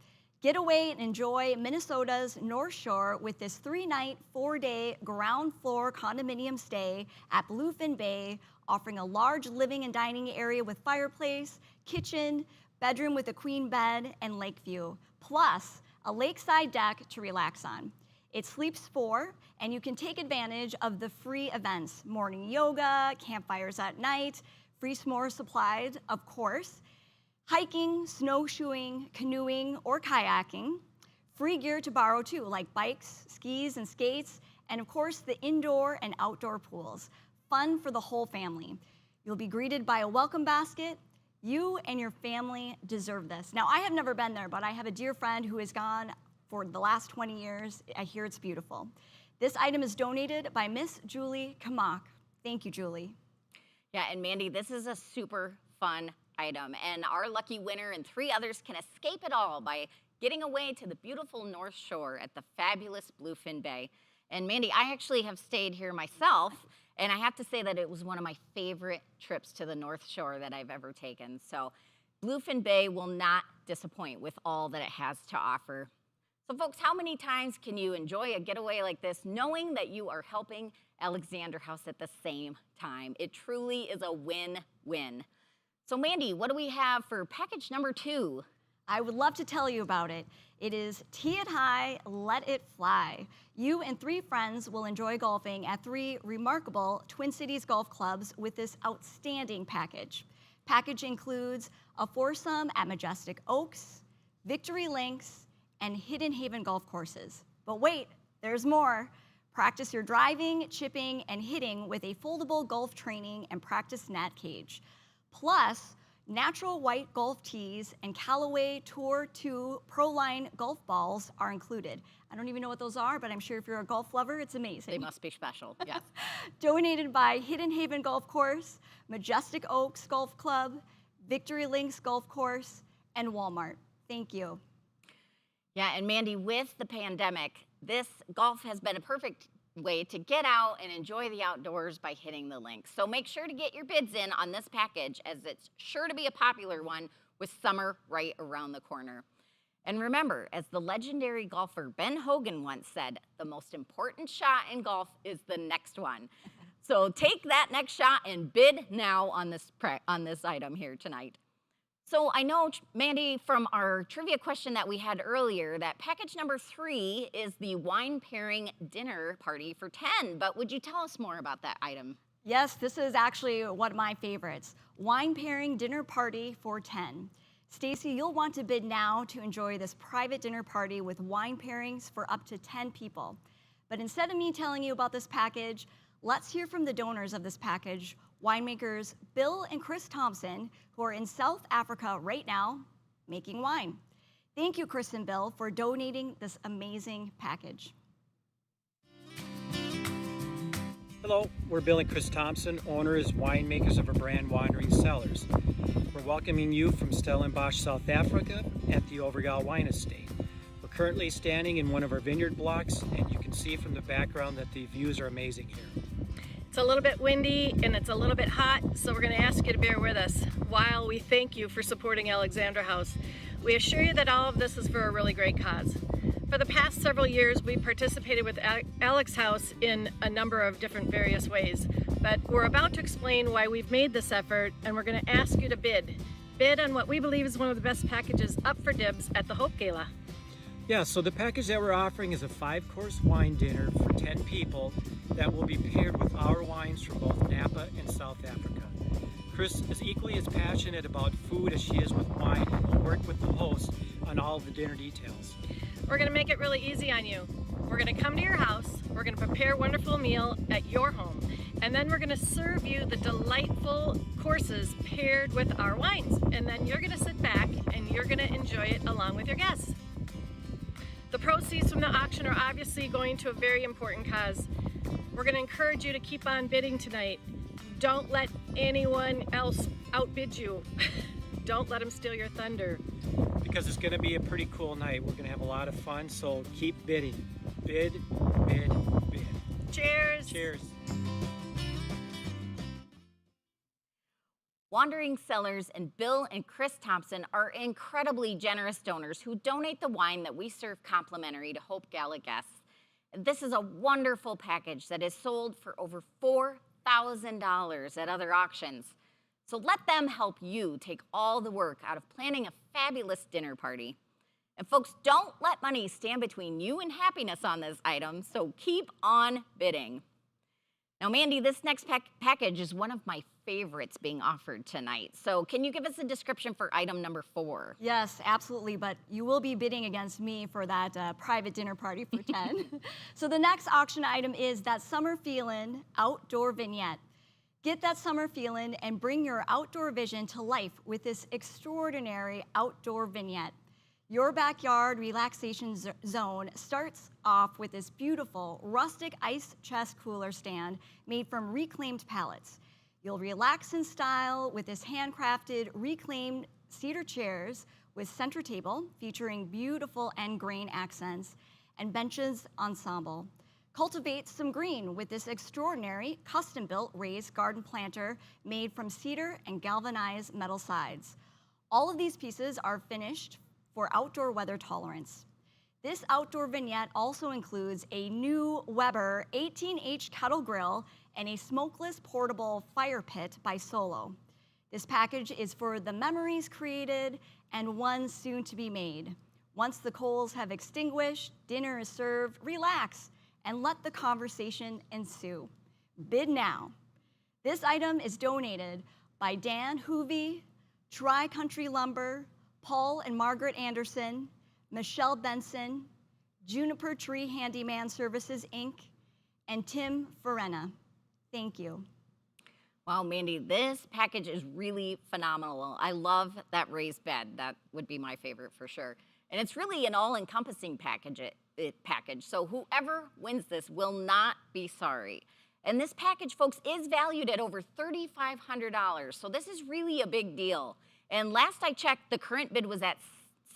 Get away and enjoy Minnesota's North Shore with this 3-night, 4-day ground floor condominium stay at Bluefin Bay, offering a large living and dining area with fireplace, kitchen, bedroom with a queen bed, and lake view, plus a lakeside deck to relax on. It sleeps 4, and you can take advantage of the free events, morning yoga, campfires at night, free s'more supplies, of course, hiking, snowshoeing, canoeing, or kayaking, free gear to borrow too, like bikes, skis, and skates, and of course the indoor and outdoor pools. Fun for the whole family. You'll be greeted by a welcome basket. You and your family deserve this. Now, I have never been there, but I have a dear friend who has gone for the last 20 years. I hear it's beautiful. This item is donated by Miss Julie Kamak. Thank you, Julie. Yeah, and Mandy, this is a super fun item, and our lucky winner and 3 others can escape it all by getting away to the beautiful North Shore at the fabulous Bluefin Bay. And Mandy, I actually have stayed here myself, and I have to say that it was one of my favorite trips to the North Shore that I've ever taken. So Bluefin Bay will not disappoint with all that it has to offer. So folks, how many times can you enjoy a getaway like this knowing that you are helping Alexandra House at the same time? It truly is a win-win. So Mandy, what do we have for package number 2? I would love to tell you about it. It is Tee It High, Let It Fly. You and 3 friends will enjoy golfing at 3 remarkable Twin Cities golf clubs with this outstanding package. Package includes a foursome at Majestic Oaks, Victory Links, and Hidden Haven golf courses. But wait, there's more. Practice your driving, chipping, and hitting with a foldable golf training and practice net cage. Plus, natural white golf tees and Callaway Tour 2 Pro Line golf balls are included. I don't even know what those are, but I'm sure if you're a golf lover, it's amazing. They must be special, yes. Donated by Hidden Haven Golf Course, Majestic Oaks Golf Club, Victory Links Golf Course, and Walmart. Thank you. Yeah, and Mandy, with the pandemic, this golf has been a perfect way to get out and enjoy the outdoors by hitting the links. So make sure to get your bids in on this package, as it's sure to be a popular one with summer right around the corner. And remember, as the legendary golfer Ben Hogan once said, the most important shot in golf is the next one. So take that next shot and bid now on this item here tonight. So I know, Mandy, from our trivia question that we had earlier, that package number 3 is the wine pairing dinner party for 10, but would you tell us more about that item? Yes, this is actually one of my favorites. Wine pairing dinner party for 10. Stacy, you'll want to bid now to enjoy this private dinner party with wine pairings for up to 10 people. But instead of me telling you about this package, let's hear from the donors of this package, winemakers Bill and Chris Thompson, who are in South Africa right now making wine. Thank you, Chris and Bill, for donating this amazing package. Hello, we're Bill and Chris Thompson, owners, winemakers of our brand Wandering Cellars. We're welcoming you from Stellenbosch, South Africa at the Hope Gala Wine Estate. We're currently standing in one of our vineyard blocks, and you can see from the background that the views are amazing here. It's a little bit windy and it's a little bit hot, so we're going to ask you to bear with us while we thank you for supporting Alexandra House. We assure you that all of this is for a really great cause. For the past several years, we participated with Alex House in a number of different various ways, but we're about to explain why we've made this effort, and we're going to ask you to bid. Bid on what we believe is one of the best packages up for dibs at the Hope Gala. Yeah, so the package that we're offering is a 5-course wine dinner for 10 people that will be paired with our wines from both Napa and South Africa. Chris is equally as passionate about food as she is with wine and will work with the host on all of the dinner details. We're gonna make it really easy on you. We're gonna come to your house, we're gonna prepare a wonderful meal at your home, and then we're gonna serve you the delightful courses paired with our wines. And then you're gonna sit back and you're gonna enjoy it along with your guests. The proceeds from the auction are obviously going to a very important cause. We're gonna encourage you to keep on bidding tonight. Don't let anyone else outbid you. Don't let them steal your thunder. Because it's going to be a pretty cool night. We're going to have a lot of fun, so keep bidding. Bid, bid, bid. Cheers. Cheers. Wandering Cellars and Bill and Chris Thompson are incredibly generous donors who donate the wine that we serve complimentary to Hope Gala guests. This is a wonderful package that is sold for over $4,000 at other auctions. So let them help you take all the work out of planning a fabulous dinner party. And folks, don't let money stand between you and happiness on this item, so keep on bidding. Now, Mandy, this next package is one of my favorites being offered tonight. So can you give us a description for item number 4? Yes, absolutely, but you will be bidding against me for that private dinner party for 10. So the next auction item is that Summer Feelin' Outdoor Vignette. Get that summer feeling and bring your outdoor vision to life with this extraordinary outdoor vignette. Your backyard relaxation zone starts off with this beautiful rustic ice chest cooler stand made from reclaimed pallets. You'll relax in style with this handcrafted reclaimed cedar chairs with center table featuring beautiful end grain accents and benches ensemble. Cultivate some green with this extraordinary custom-built raised garden planter made from cedar and galvanized metal sides. All of these pieces are finished for outdoor weather tolerance. This outdoor vignette also includes a new Weber 18H kettle grill and a smokeless portable fire pit by Solo. This package is for the memories created and ones soon to be made. Once the coals have extinguished, dinner is served, relax, and let the conversation ensue. Bid now. This item is donated by Dan Hoovey, Tri-Country Lumber, Paul and Margaret Anderson, Michelle Benson, Juniper Tree Handyman Services, Inc., and Tim Farena. Thank you. Wow, Mandy, this package is really phenomenal. I love that raised bed. That would be my favorite for sure. And it's really an all-encompassing package. So whoever wins this will not be sorry. And this package, folks, is valued at over $3,500. So this is really a big deal. And last I checked, the current bid was at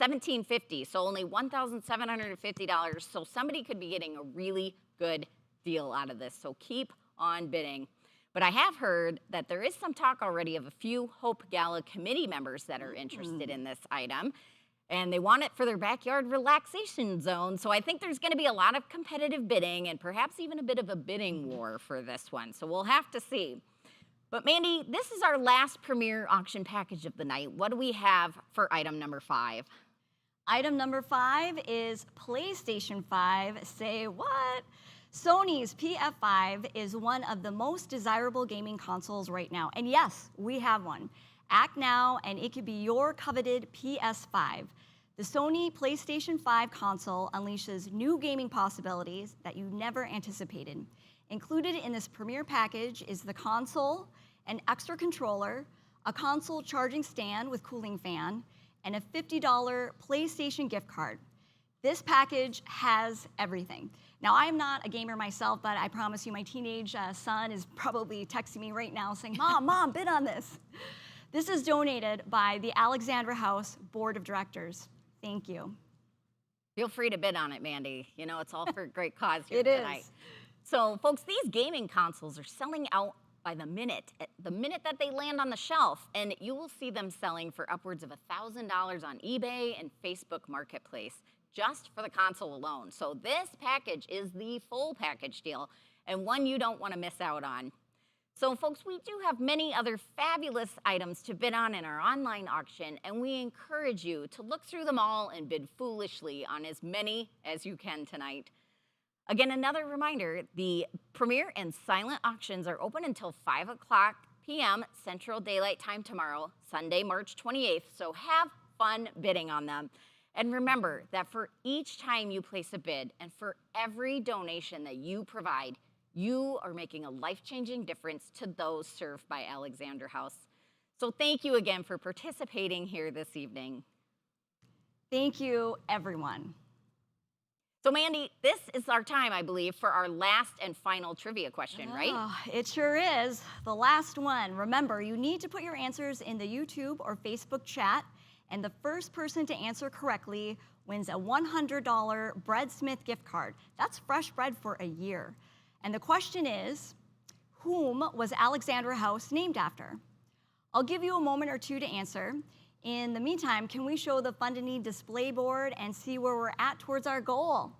$1,750, so only $1,750. So somebody could be getting a really good deal out of this. So keep on bidding. But I have heard that there is some talk already of a few Hope Gala committee members that are interested in this item. And they want it for their backyard relaxation zone. So I think there's going to be a lot of competitive bidding and perhaps even a bit of a bidding war for this one. So we'll have to see. But Mandy, this is our last premier auction package of the night. What do we have for item number 5? Item number 5 is PlayStation 5. Say what? Sony's PF5 is one of the most desirable gaming consoles right now. And yes, we have one. Act now and it could be your coveted PS5. The Sony PlayStation 5 console unleashes new gaming possibilities that you never anticipated. Included in this premier package is the console, an extra controller, a console charging stand with cooling fan, and a $50 PlayStation gift card. This package has everything. Now, I am not a gamer myself, but I promise you my teenage son is probably texting me right now saying, Mom, bid on this. This is donated by the Alexandra House Board of Directors. Thank you. Feel free to bid on it, Mandy. You know, it's all for a great cause here It tonight. is. So, folks, these gaming consoles are selling out by the minute that they land on the shelf, and you will see them selling for upwards of $1,000 on eBay and Facebook Marketplace just for the console alone. So this package is the full package deal and one you don't want to miss out on. So folks, we do have many other fabulous items to bid on in our online auction, and we encourage you to look through them all and bid foolishly on as many as you can tonight. Again, another reminder, the premier and silent auctions are open until 5 o'clock p.m. Central Daylight Time tomorrow, Sunday, March 28th, so have fun bidding on them. And remember that for each time you place a bid and for every donation that you provide, you are making a life-changing difference to those served by Alexandra House. So thank you again for participating here this evening. Thank you, everyone. So Mandy, this is our time, I believe, for our last and final trivia question, right? Oh, it sure is. The last one. Remember, you need to put your answers in the YouTube or Facebook chat, and the first person to answer correctly wins a $100 Bread Smith gift card. That's fresh bread for a year. And the question is, whom was Alexandra House named after? I'll give you a moment or two to answer. In the meantime, can we show the Fund a Need display board and see where we're at towards our goal?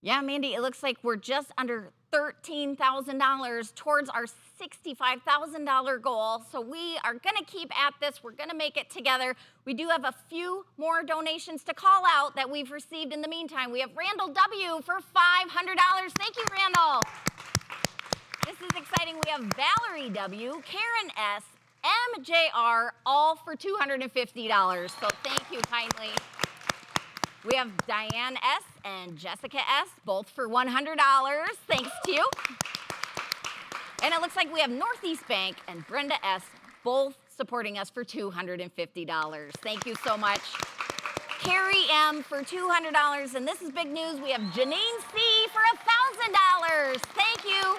Yeah, Mandy, it looks like we're just under $13,000 towards our $65,000 goal. So we are gonna keep at this. We're gonna make it together. We do have a few more donations to call out that we've received in the meantime. We have Randall W. for $500. Thank you, Randall. This is exciting. We have Valerie W., Karen S., MJR, all for $250. So thank you kindly. We have Diane S. and Jessica S., both for $100. Thanks to you. And it looks like we have Northeast Bank and Brenda S., both supporting us for $250. Thank you so much. Carrie M. for $200. And this is big news. We have Janine C. for $1,000. Thank you.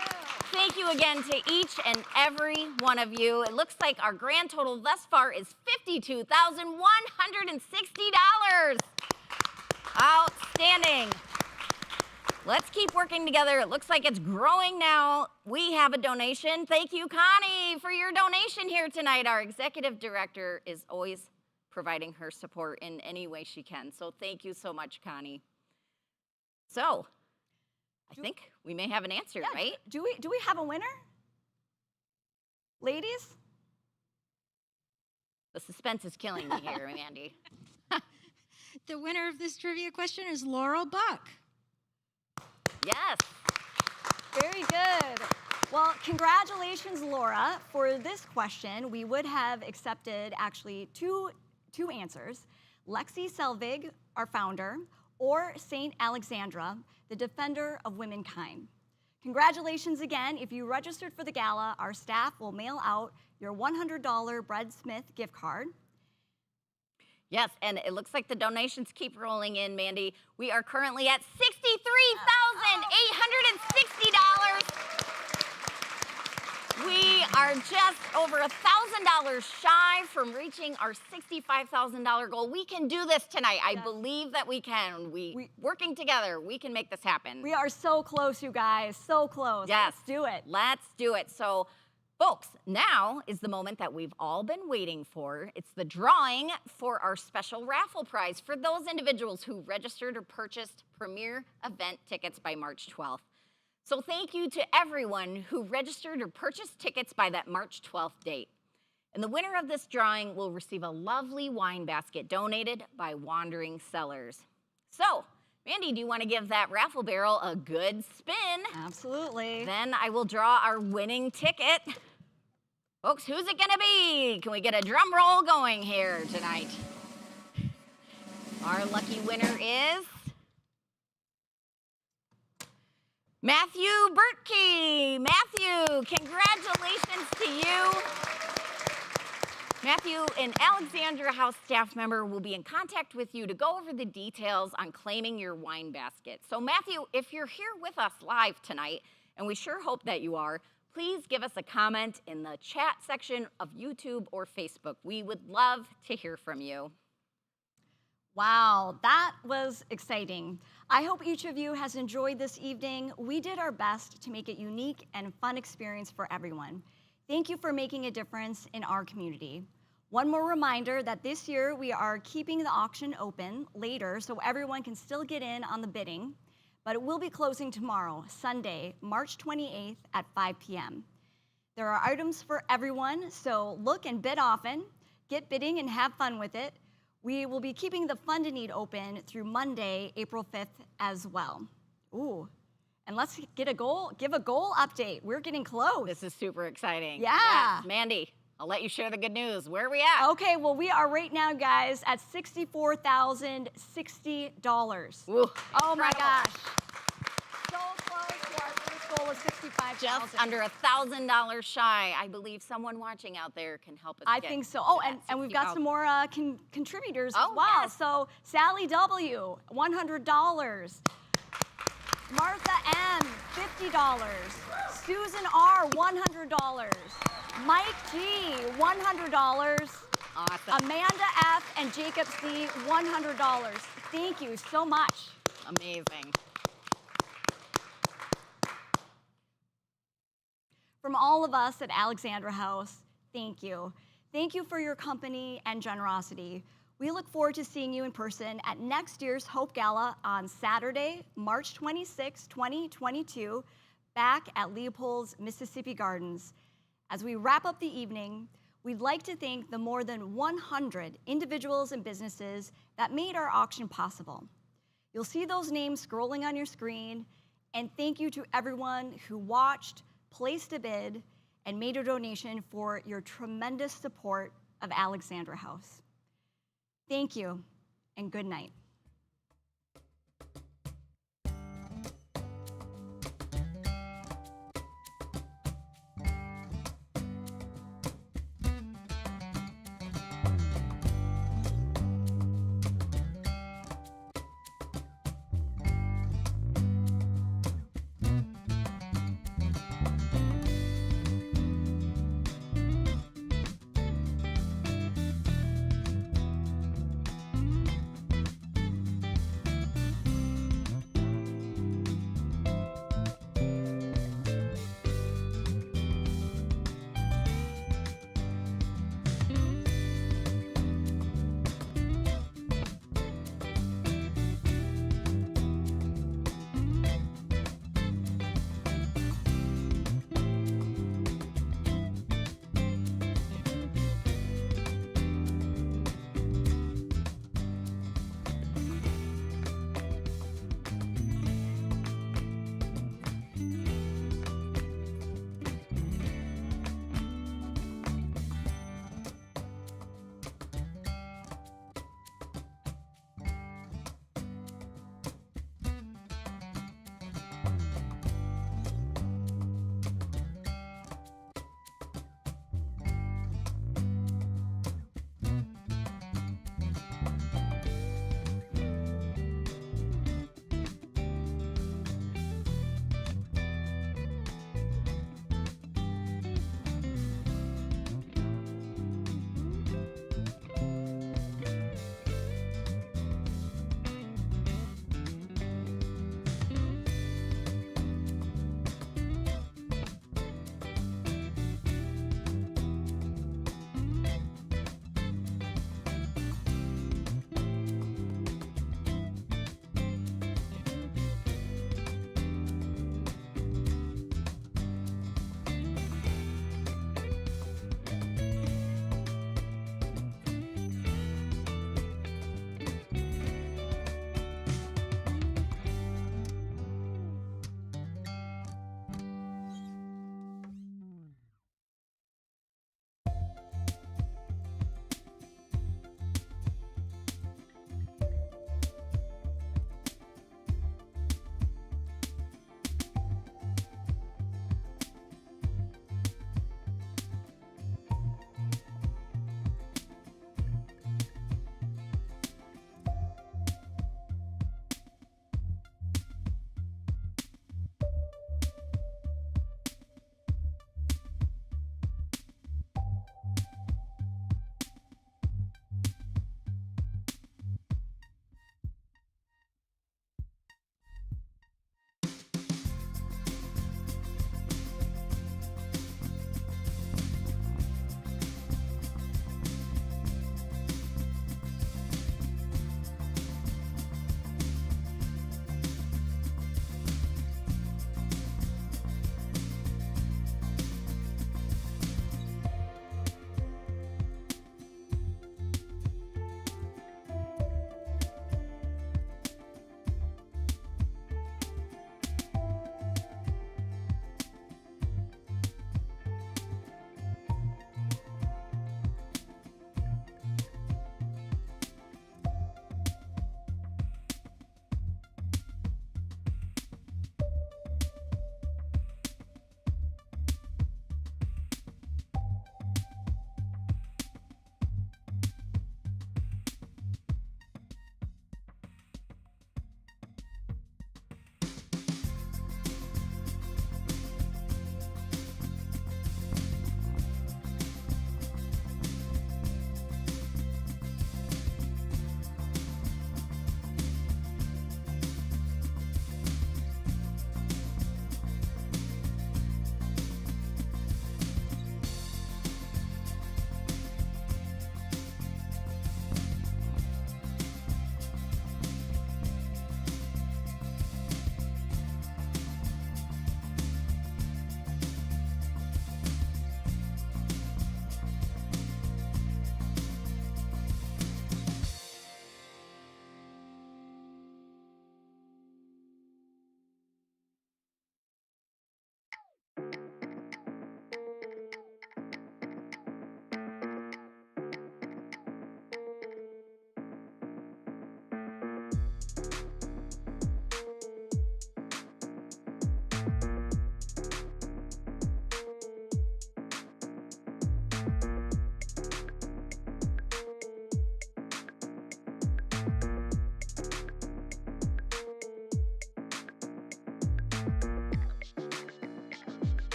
Thank you again to each and every one of you. It looks like our grand total thus far is $52,160. Outstanding. Let's keep working together. It looks like it's growing now. We have a donation. Thank you, Connie, for your donation here tonight. Our executive director is always providing her support in any way she can. So thank you so much, Connie. So I think we may have an answer, right? Do we have a winner? Ladies? The suspense is killing me here, Mandy. The winner of this trivia question is Laurel Buck. Yes. Very good. Well, congratulations, Laura. For this question, we would have accepted actually two answers. Lexi Selvig, our founder, or Saint Alexandra, the defender of womankind. Congratulations again. If you registered for the gala, our staff will mail out your $100 Bread Smith gift card. Yes, and it looks like the donations keep rolling in, Mandy. We are currently at $63,860. We are just over $1,000 shy from reaching our $65,000 goal. We can do this tonight. I believe that we can. Working together, we can make this happen. We are so close, you guys, so close. Yes. Let's do it. Let's do it. So, folks, now is the moment that we've all been waiting for. It's the drawing for our special raffle prize for those individuals who registered or purchased premier event tickets by March 12th. So thank you to everyone who registered or purchased tickets by that March 12th date. And the winner of this drawing will receive a lovely wine basket donated by Wandering Cellars. So, Mandy, do you want to give that raffle barrel a good spin? Absolutely. Then I will draw our winning ticket. Folks, who's it gonna be? Can we get a drum roll going here tonight? Our lucky winner is Matthew Bertkey. Matthew, congratulations to you. Matthew, an Alexandra House staff member will be in contact with you to go over the details on claiming your wine basket. So Matthew, if you're here with us live tonight, and we sure hope that you are, please give us a comment in the chat section of YouTube or Facebook. We would love to hear from you. Wow, that was exciting. I hope each of you has enjoyed this evening. We did our best to make it unique and fun experience for everyone. Thank you for making a difference in our community. One more reminder that this year we are keeping the auction open later so everyone can still get in on the bidding, but it will be closing tomorrow, Sunday, March 28th at 5 p.m. There are items for everyone, so look and bid often, get bidding and have fun with it. We will be keeping the Fund a Need open through Monday, April 5th as well. Ooh, and let's give a goal update. We're getting close. This is super exciting. Yeah. Yes. Mandy, I'll let you share the good news. Where are we at? Okay, well, we are right now, guys, at $64,060. Ooh, oh my incredible. gosh. So close to our first goal of $65,000. Just under $1,000 shy. I believe someone watching out there can help us. I get think so. to Oh, that and we've got some more contributors Oh, as well. yes. So Sally W, $100. Martha M, $50. Susan R, $100. Mike G, $100. Awesome. Amanda F and Jacob C, $100. Thank you so much. Amazing. From all of us at Alexandra House, thank you. Thank you for your company and generosity. We look forward to seeing you in person at next year's Hope Gala on Saturday, March 26, 2022, back at Leopold's Mississippi Gardens. As we wrap up the evening, we'd like to thank the more than 100 individuals and businesses that made our auction possible. You'll see those names scrolling on your screen, and thank you to everyone who watched, placed a bid, and made a donation for your tremendous support of Alexandra House. Thank you, and good night.